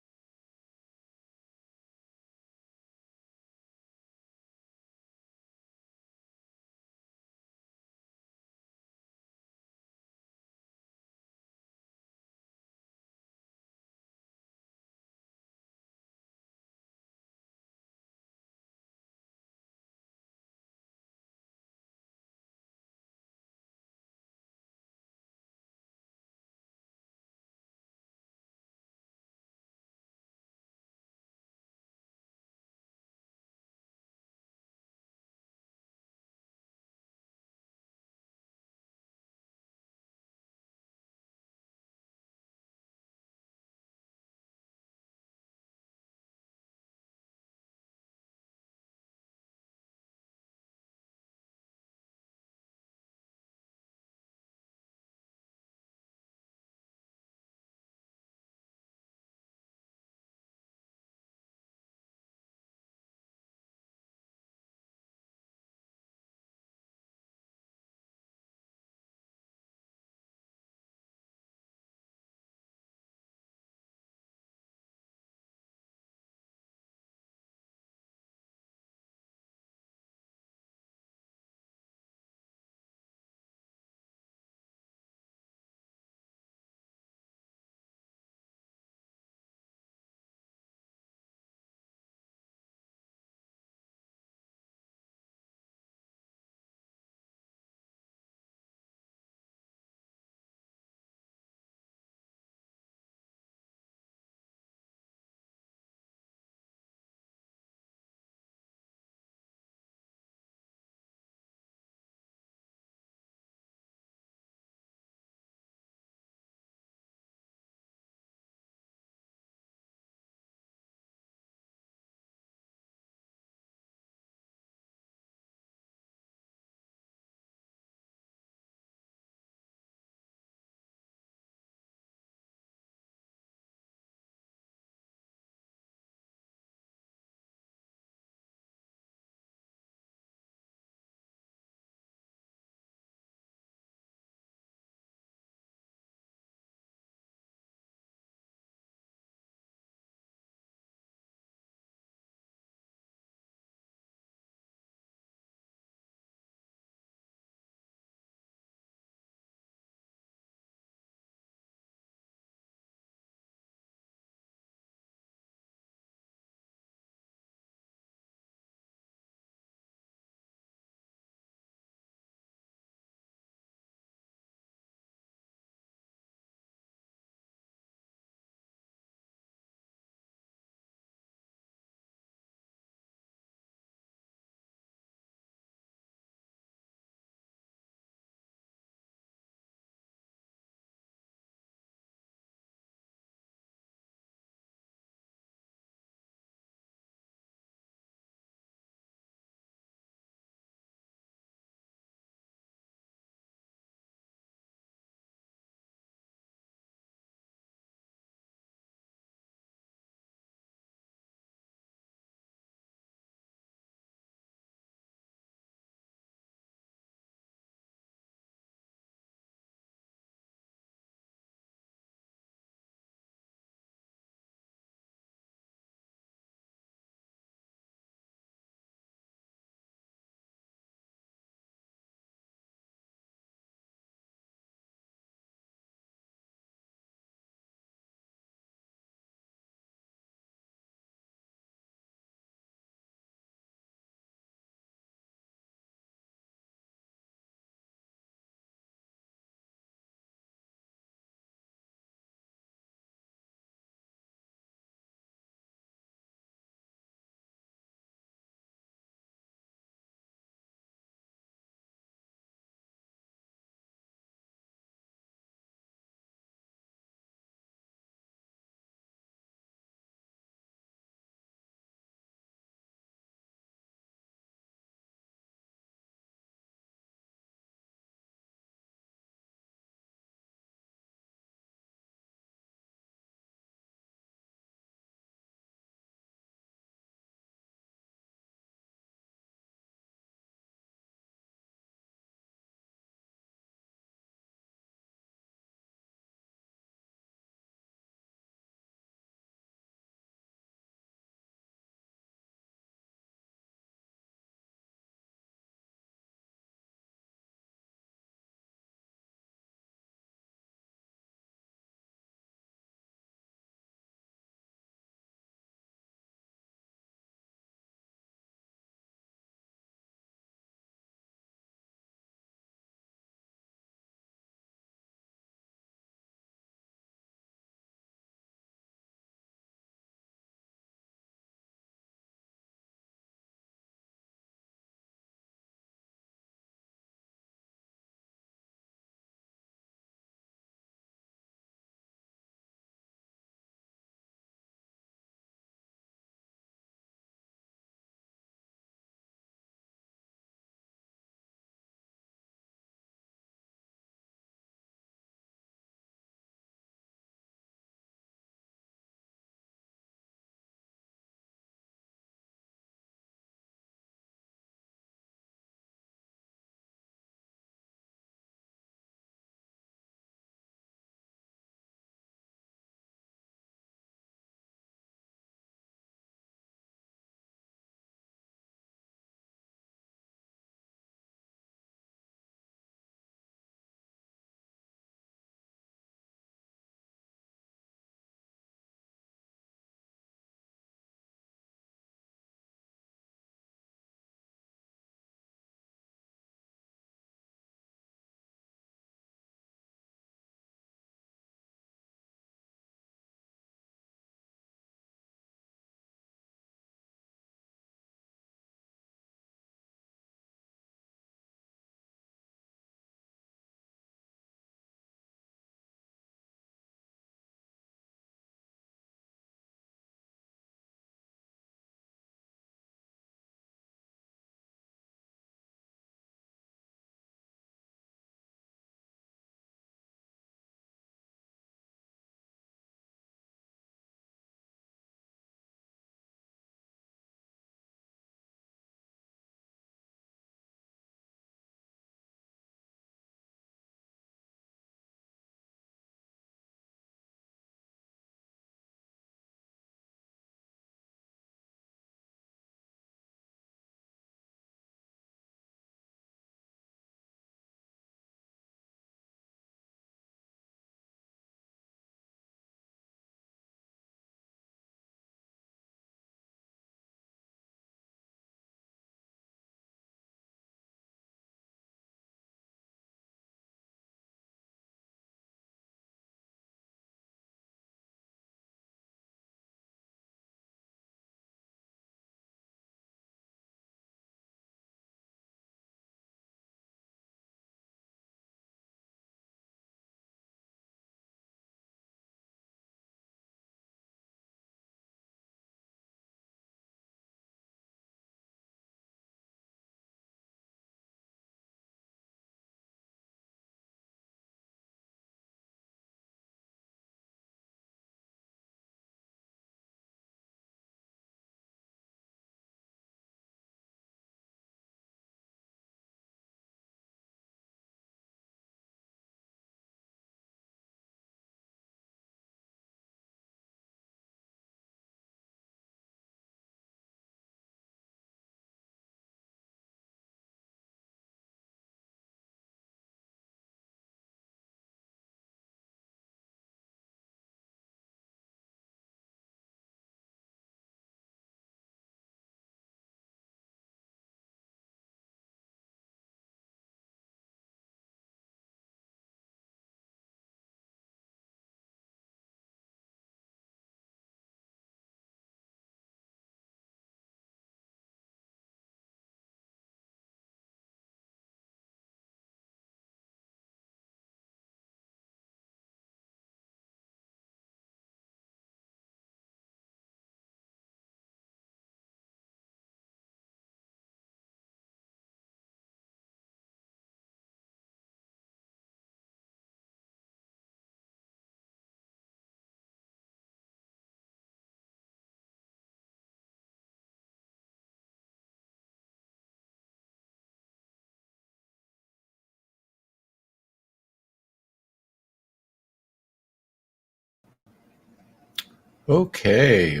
Okay.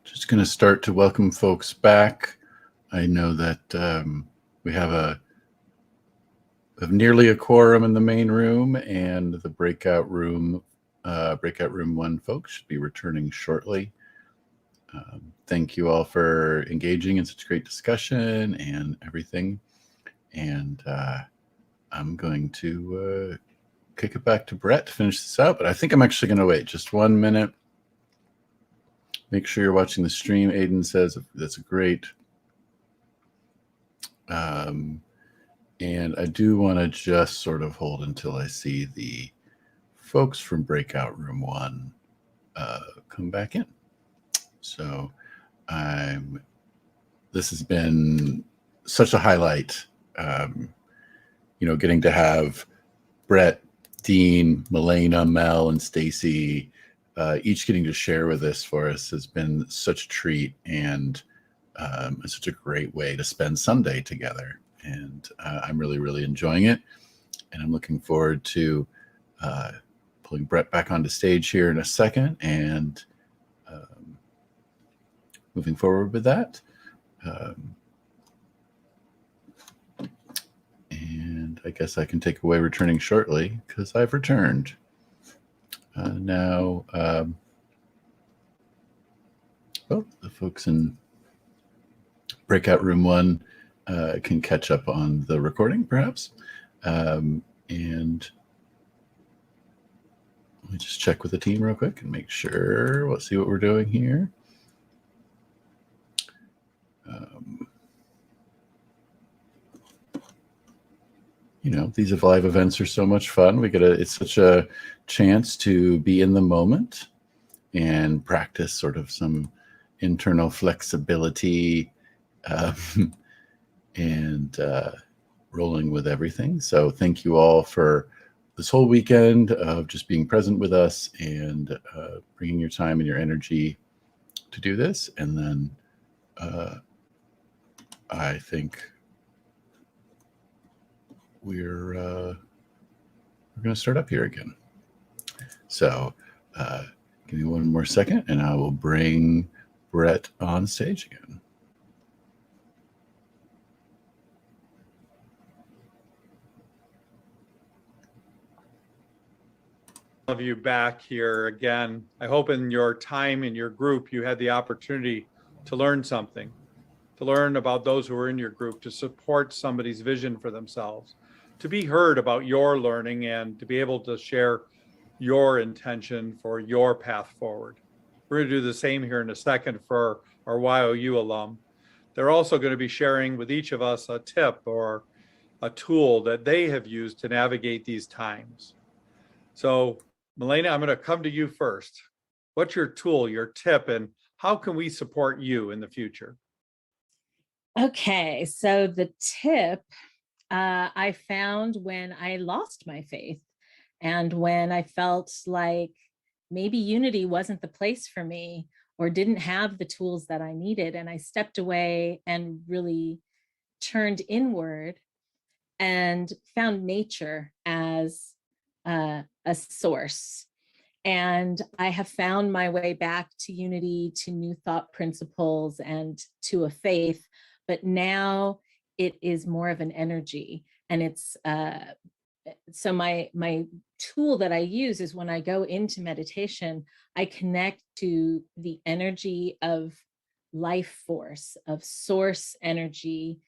Just going to start to welcome folks back. I know that we have nearly a quorum in the main room, and the breakout room 1 folks should be returning shortly. Thank you all for engaging in such great discussion and everything. And I'm going to kick it back to Brett to finish this out, but I think I'm actually going to wait just 1 minute. Make sure you're watching the stream. Aiden says that's great. And I do want to just sort of hold until I see the folks from breakout room 1 come back in. So this has been such a highlight, getting to have Brett, Dean, Malayna, Mel, and Stacy each getting to share with us for us has been such a treat, and such a great way to spend Sunday together. And I'm really, really enjoying it. And I'm looking forward to pulling Brett back onto stage here in a second and moving forward with that. And I guess I can take away returning shortly because I've returned. Now, the folks in breakout room 1 can catch up on the recording, perhaps. And let me just check with the team real quick and make sure. Let's see what we're doing here. These live events are so much fun. It's such a chance to be in the moment and practice sort of some internal flexibility and rolling with everything. So thank you all for this whole weekend of just being present with us and bringing your time and your energy to do this. And then I think we're going to start up here again. So give me 1 more second and I will bring Brett on stage again. Of you back here again. I hope in your time in your group, you had the opportunity to learn something, to learn about those who are in your group, to support somebody's vision for themselves, to be heard about your learning, and to be able to share your intention for your path forward. We're going to do the same here in a second for our Y.O.U. alum. They're also going to be sharing with each of us a tip or a tool that they have used to navigate these times. So, Malayna, I'm going to come to you first. What's your tool, your tip, and how can we support you in the future? Okay, so the tip I found when I lost my faith and when I felt like maybe unity wasn't the place for me or didn't have the tools that I needed. And I stepped away and really turned inward and found nature as a source. And I have found my way back to unity, to new thought principles, and to a faith. But now it is more of an energy. And it's so my tool that I use is when I go into meditation, I connect to the energy of life force, of source energy,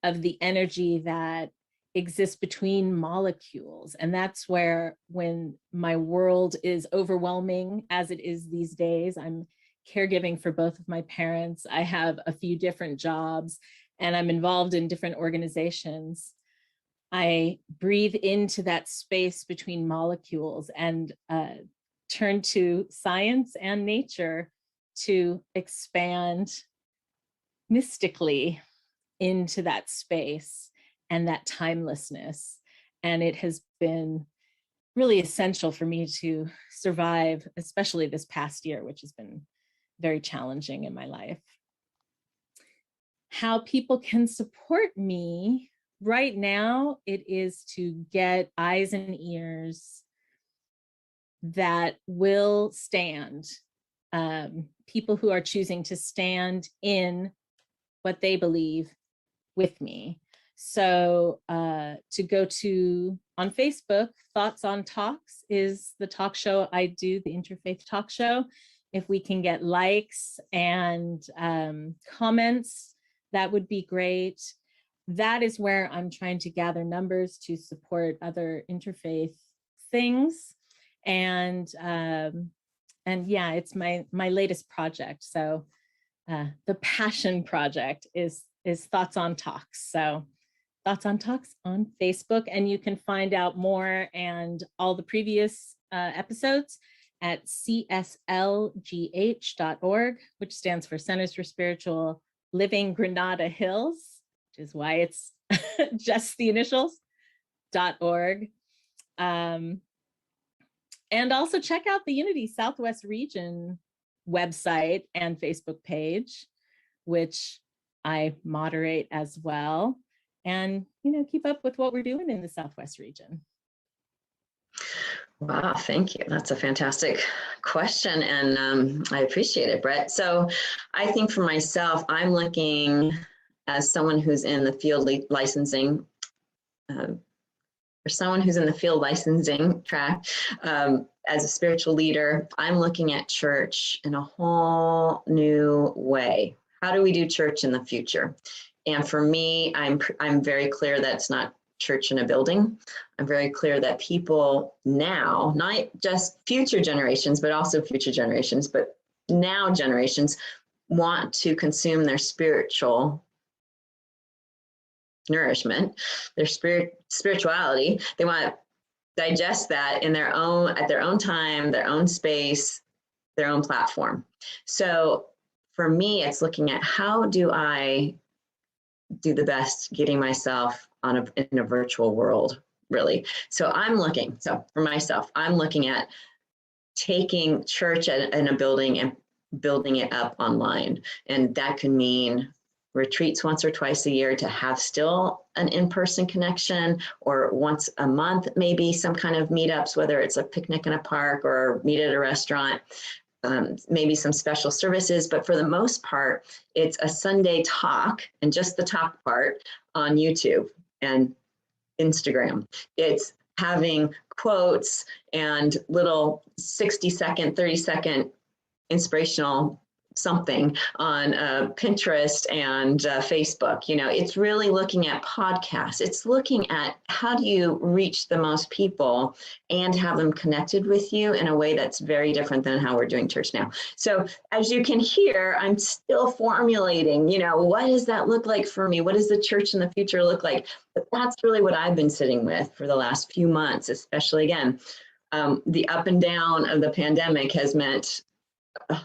of the energy that exists between molecules. And that's where, when my world is overwhelming as it is these days, I'm caregiving for both of my parents. I have a few different jobs and I'm involved in different organizations. I breathe into that space between molecules and turn to science and nature to expand mystically into that space and that timelessness. And it has been really essential for me to survive, especially this past year, which has been very challenging in my life. How people can support me right now, it is to get eyes and ears that will stand, people who are choosing to stand in what they believe with me. So to go to on Facebook, Thoughts on Talks is the talk show I do, the interfaith talk show. If we can get likes and comments, that would be great. That is where I'm trying to gather numbers to support other interfaith things. And yeah, it's my latest project. So the passion project is Thoughts on Talks. So Thoughts on Talks on Facebook, and you can find out more and all the previous episodes at cslgh.org, which stands for Centers for Spiritual Living Granada Hills, which is why it's just the initials, .org. And also check out the Unity Southwest Region website and Facebook page, which I moderate as well. And, keep up with what we're doing in the Southwest region. Wow, thank you. That's a fantastic question, and I appreciate it, Brett. So I think for myself, I'm looking as someone who's in the field licensing, or someone who's in the field licensing track, as a spiritual leader, I'm looking at church in a whole new way. How do we do church in the future? And for me, I'm very clear that it's not church in a building. I'm very clear that people now, not just future generations, but also future generations, but now generations want to consume their spiritual nourishment, their spirituality. They want to digest that in at their own time, their own space, their own platform. So for me, it's looking at how do I do the best getting myself in a virtual world, really. So for myself, I'm looking at taking church in a building and building it up online. And that could mean retreats once or twice a year to have still an in-person connection, or once a month, maybe some kind of meetups, whether it's a picnic in a park or meet at a restaurant. Maybe some special services, but for the most part, it's a Sunday talk, and just the talk part on YouTube and Instagram. It's having quotes and little 60-second, 30-second inspirational something on Pinterest and Facebook. It's really looking at podcasts. It's looking at how do you reach the most people and have them connected with you in a way that's very different than how we're doing church now. So as you can hear, I'm still formulating, what does that look like for me? What does the church in the future look like? But that's really what I've been sitting with for the last few months, especially again, the up and down of the pandemic has meant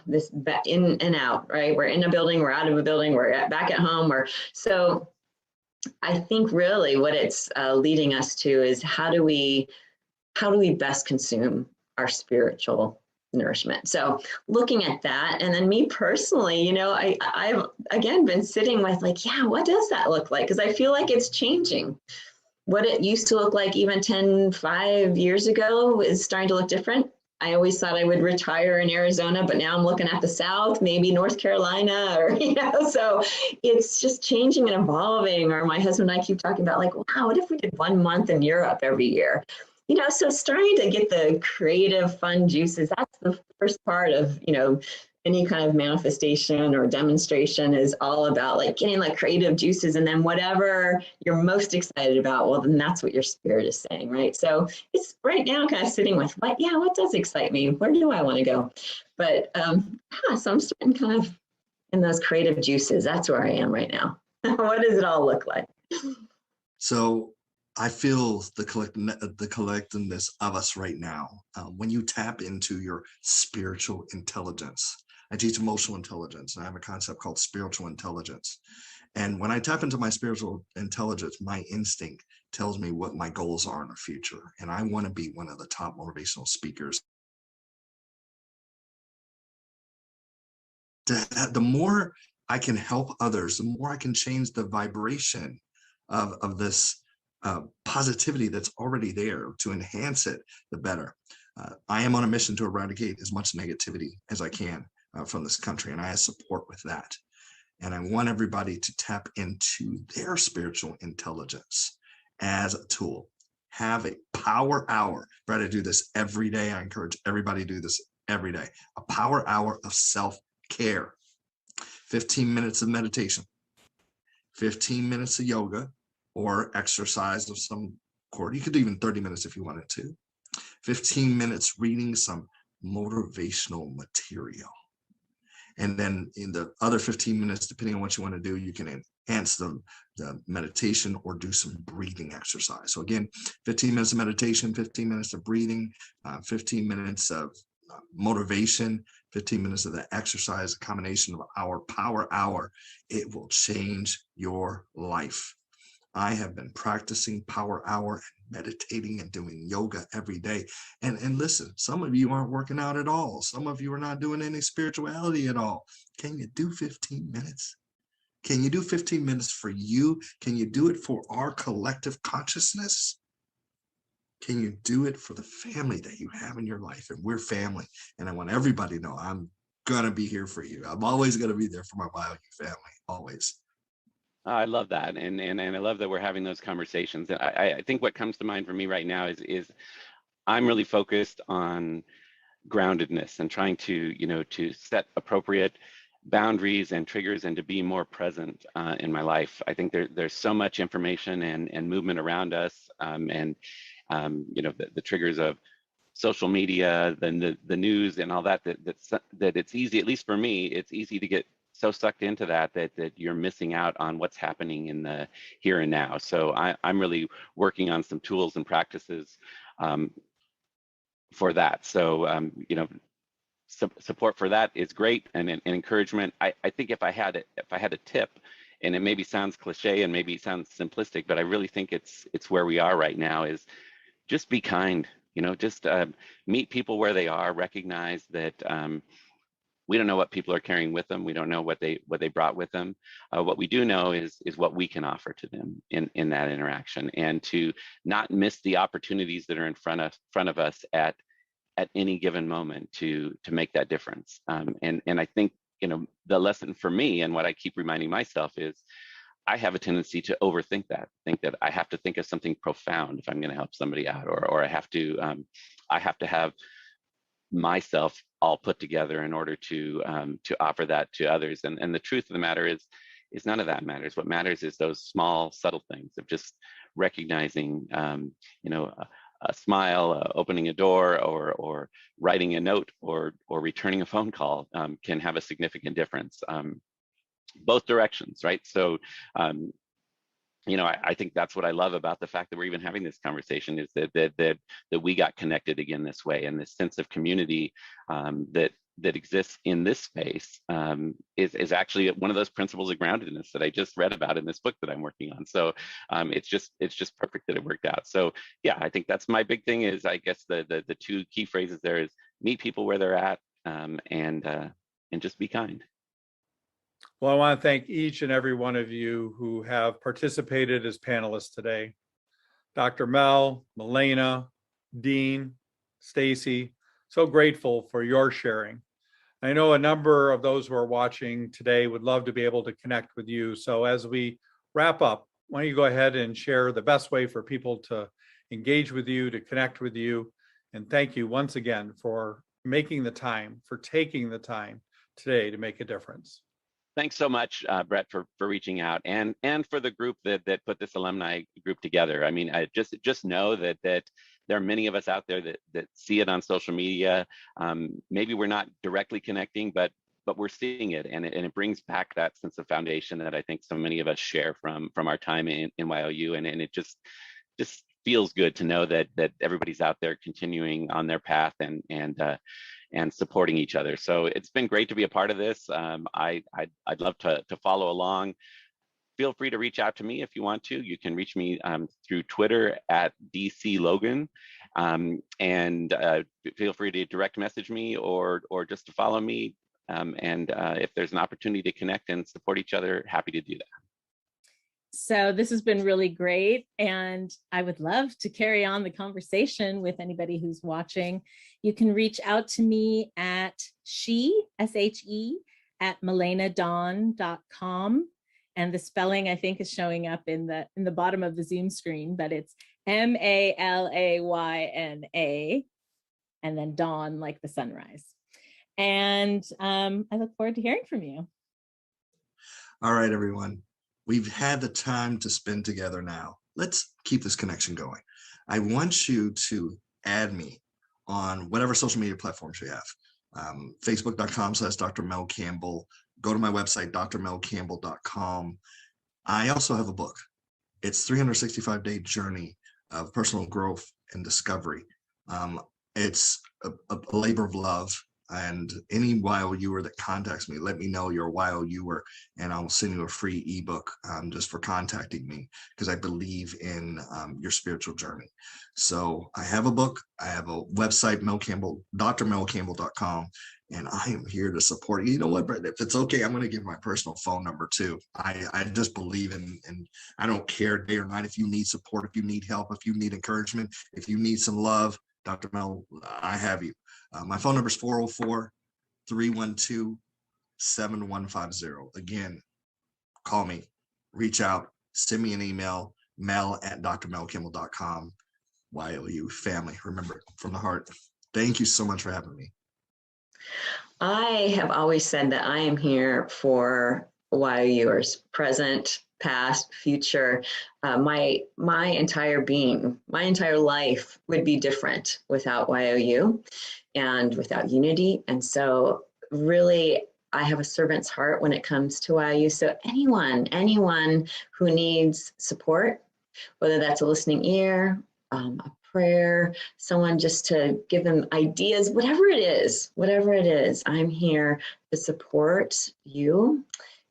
this in and out, right? We're in a building, we're out of a building, we're back at home. So I think really what it's leading us to is how do we best consume our spiritual nourishment? So looking at that, and then me personally, I've again been sitting with what does that look like? Because I feel like it's changing. What it used to look like even 5 years ago is starting to look different. I always thought I would retire in Arizona, but now I'm looking at the South, maybe North Carolina, or, so it's just changing and evolving. Or my husband and I keep talking about wow, what if we did 1 month in Europe every year? So starting to get the creative, fun juices, that's the first part of, any kind of manifestation or demonstration is all about getting the creative juices, and then whatever you're most excited about, well, then that's what your spirit is saying, right? So it's right now kind of sitting with what does excite me? Where do I want to go? But so I'm starting kind of in those creative juices. That's where I am right now. What does it all look like? So I feel the collectiveness of us right now. When you tap into your spiritual intelligence, I teach emotional intelligence, and I have a concept called spiritual intelligence. And when I tap into my spiritual intelligence, my instinct tells me what my goals are in the future. And I want to be one of the top motivational speakers. The more I can help others, the more I can change the vibration of this positivity that's already there, to enhance it, the better. I am on a mission to eradicate as much negativity as I can from this country, and I support with that. And I want everybody to tap into their spiritual intelligence as a tool. Have a power hour. Try to do this every day. I encourage everybody to do this every day. A power hour of self-care. 15 minutes of meditation, 15 minutes of yoga or exercise of some sort. You could do even 30 minutes if you wanted to. 15 minutes reading some motivational material. And then in the other 15 minutes, depending on what you want to do, you can enhance the meditation or do some breathing exercise. So again, 15 minutes of meditation, 15 minutes of breathing, 15 minutes of motivation, 15 minutes of the exercise, a combination of our power hour. It will change your life. I have been practicing power hour and meditating and doing yoga every day. And listen, some of you aren't working out at all. Some of you are not doing any spirituality at all. Can you do 15 minutes? Can you do 15 minutes for you? Can you do it for our collective consciousness? Can you do it for the family that you have in your life? And we're family. And I want everybody to know I'm going to be here for you. I'm always going to be there for my Y.O.U family, always. I love that, and I love that we're having those conversations. And I think what comes to mind for me right now is I'm really focused on groundedness and trying to to set appropriate boundaries and triggers and to be more present in my life. I think there's so much information and movement around us, and the triggers of social media, then the news and all that it's easy, at least for me, it's easy to get so sucked into that you're missing out on what's happening in the here and now. So I'm really working on some tools and practices for that. So support for that is great, and encouragement. I think if I had a tip, and it maybe sounds cliche and maybe sounds simplistic, but I really think it's where we are right now, is just be kind. Just meet people where they are. Recognize that we don't know what people are carrying with them. We don't know what they brought with them. What we do know is what we can offer to them in that interaction, and to not miss the opportunities that are in front of us at any given moment to make that difference. And I think the lesson for me, and what I keep reminding myself, is I have a tendency to overthink that. Think that I have to think of something profound if I'm going to help somebody out, or I have to have myself all put together in order to offer that to others. And the truth of the matter is none of that matters. What matters is those small, subtle things of just recognizing, a smile, opening a door, or writing a note, or returning a phone call can have a significant difference. Both directions, right? So, I think that's what I love about the fact that we're even having this conversation, is that we got connected again this way, and this sense of community that exists in this space is actually one of those principles of groundedness that I just read about in this book that I'm working on. So it's just perfect that it worked out. So yeah, I think that's my big thing, is I guess the two key phrases there is meet people where they're at, and just be kind. Well, I want to thank each and every one of you who have participated as panelists today. Dr. Mel, Malayna, Dean, Stacy, so grateful for your sharing. I know a number of those who are watching today would love to be able to connect with you. So as we wrap up, why don't you go ahead and share the best way for people to engage with you, to connect with you. And thank you once again for making the time, for taking the time today to make a difference. Thanks so much, Brett, for reaching out, and for the group that put this alumni group together. I mean, I just know that there are many of us out there that see it on social media. Maybe we're not directly connecting, but we're seeing it, and it brings back that sense of foundation that I think so many of us share from our time in Y.O.U. And it just feels good to know that everybody's out there continuing on their path and supporting each other. So it's been great to be a part of this. I'd love to follow along. Feel free to reach out to me if you want to. You can reach me through Twitter at DC Logan, and feel free to direct message me or just to follow me. And if there's an opportunity to connect and support each other, happy to do that. So this has been really great, and I would love to carry on the conversation with anybody who's watching. You can reach out to me at she, at malaynadawn.com. And the spelling, I think, is showing up in the bottom of the Zoom screen, but it's Malayna, and then dawn like the sunrise. And I look forward to hearing from you. All right, everyone. We've had the time to spend together now. Let's keep this connection going. I want you to add me on whatever social media platforms you have. Facebook.com/Dr. Mel Campbell. Go to my website, drmelcampbell.com. I also have a book. It's 365-day journey of personal growth and discovery. It's a labor of love. And any Y.O.U.er that contacts me, let me know you're a Y.O.U.er, and I'll send you a free ebook just for contacting me, because I believe in your spiritual journey. So I have a book, I have a website, drmelcampbell.com, and I am here to support you. You know what, Brett? If it's okay, I'm going to give my personal phone number too. I just believe in, I don't care day or night. If you need support, if you need help, if you need encouragement, if you need some love, Dr. Mel, I have you. My phone number is 404-312-7150. Again, call me, reach out, send me an email, mel@drmelcampbell.com. Y.O.U. family. Remember, from the heart. Thank you so much for having me. I have always said that I am here for Y.O.U.ers, present, past, future. My entire being, my entire life would be different without Y.O.U. and without unity. And so really, I have a servant's heart when it comes to Y.O.U. So anyone who needs support, whether that's a listening ear, a prayer, someone just to give them ideas, whatever it is, I'm here to support you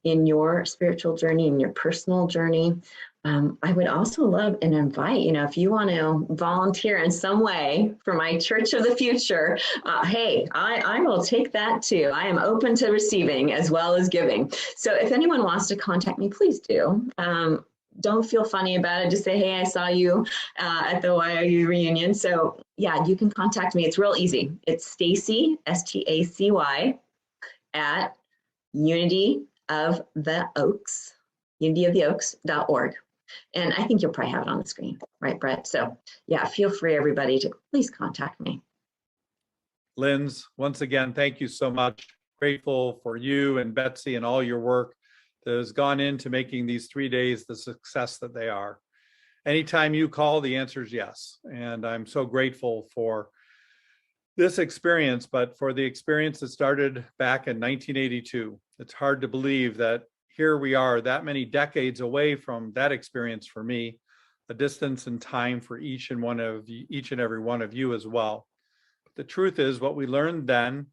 in your spiritual journey, in your personal journey. I would also love and invite, if you want to volunteer in some way for my Church of the Future, hey, I will take that too. I am open to receiving as well as giving. So if anyone wants to contact me, please do. Don't feel funny about it. Just say, hey, I saw you at the Y.O.U. reunion. So yeah, you can contact me. It's real easy. It's Stacy, Stacy, at unityoftheoaks.org. And I think you'll probably have it on the screen, right, Brett? So yeah, feel free, everybody, to please contact me. Linz, once again, thank you so much. Grateful for you and Betsy and all your work that has gone into making these 3 days the success that they are. Anytime you call, the answer is yes. And I'm so grateful for this experience, but for the experience that started back in 1982. It's hard to believe that here we are that many decades away from that experience for me, a distance in time for each and every one of you as well. But the truth is, what we learned then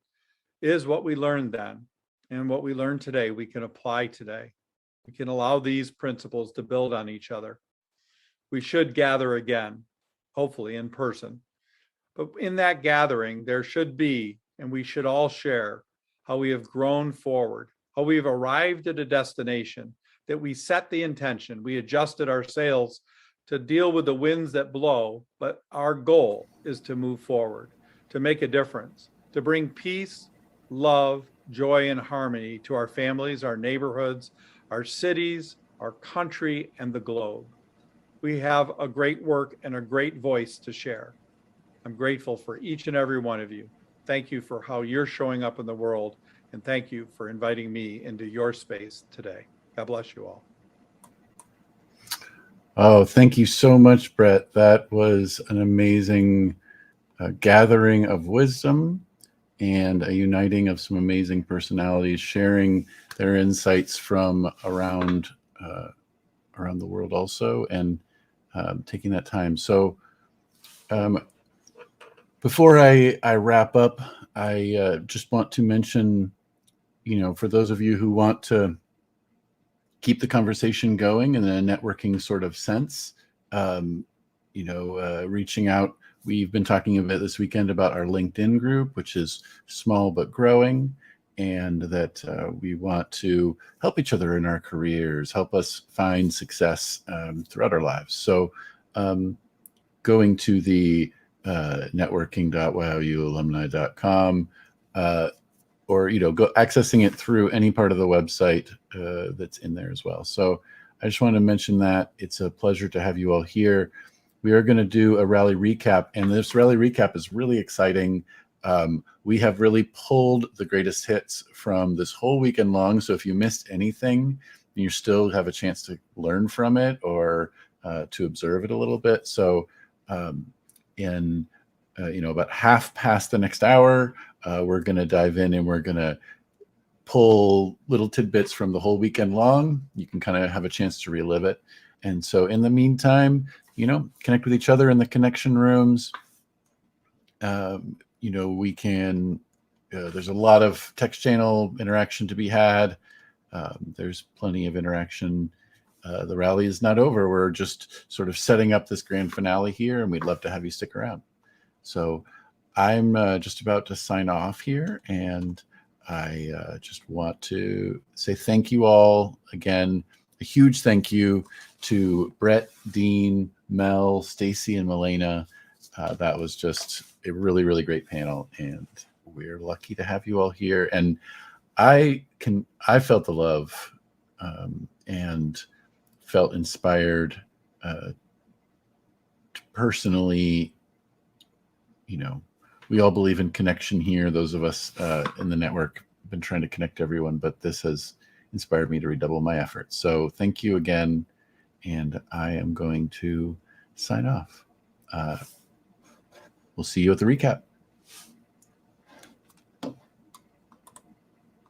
is what we learned then. And what we learn today, we can apply today. We can allow these principles to build on each other. We should gather again, hopefully in person. But in that gathering, there should be, and we should all share, how we have grown forward, how we have arrived at a destination, that we set the intention, we adjusted our sails to deal with the winds that blow, but our goal is to move forward, to make a difference, to bring peace, love, joy, and harmony to our families, our neighborhoods, our cities, our country, and the globe. We have a great work and a great voice to share. I'm grateful for each and every one of you. Thank you for how you're showing up in the world, and thank you for inviting me into your space today. God bless you all. Oh, thank you so much, Brett. That was an amazing gathering of wisdom and a uniting of some amazing personalities, sharing their insights from around the world also, and taking that time. So before I wrap up, I just want to mention, for those of you who want to keep the conversation going in a networking sort of sense, reaching out. We've been talking a bit this weekend about our LinkedIn group, which is small but growing. and that we want to help each other in our careers, help us find success throughout our lives. So going to the networking.youalumni.com, or go accessing it through any part of the website that's in there as well. So I just want to mention that it's a pleasure to have you all here. We are going to do a rally recap, and this rally recap is really exciting. We have really pulled the greatest hits from this whole weekend long. So if you missed anything, you still have a chance to learn from it or to observe it a little bit. So in about half past the next hour, we're going to dive in and we're going to pull little tidbits from the whole weekend long. You can kind of have a chance to relive it. And so in the meantime, connect with each other in the connection rooms. We can, there's a lot of text channel interaction to be had. There's plenty of interaction. The rally is not over. We're just sort of setting up this grand finale here, and we'd love to have you stick around. So I'm just about to sign off here, and I just want to say thank you all again. A huge thank you to Brett, Dean, Mel, Stacy, and Malayna. That was just a really, really great panel, and we're lucky to have you all here. And I felt the love and felt inspired to personally, we all believe in connection here. Those of us in the network have been trying to connect everyone, but this has inspired me to redouble my efforts. So thank you again, and I am going to sign off. We'll see you at the recap.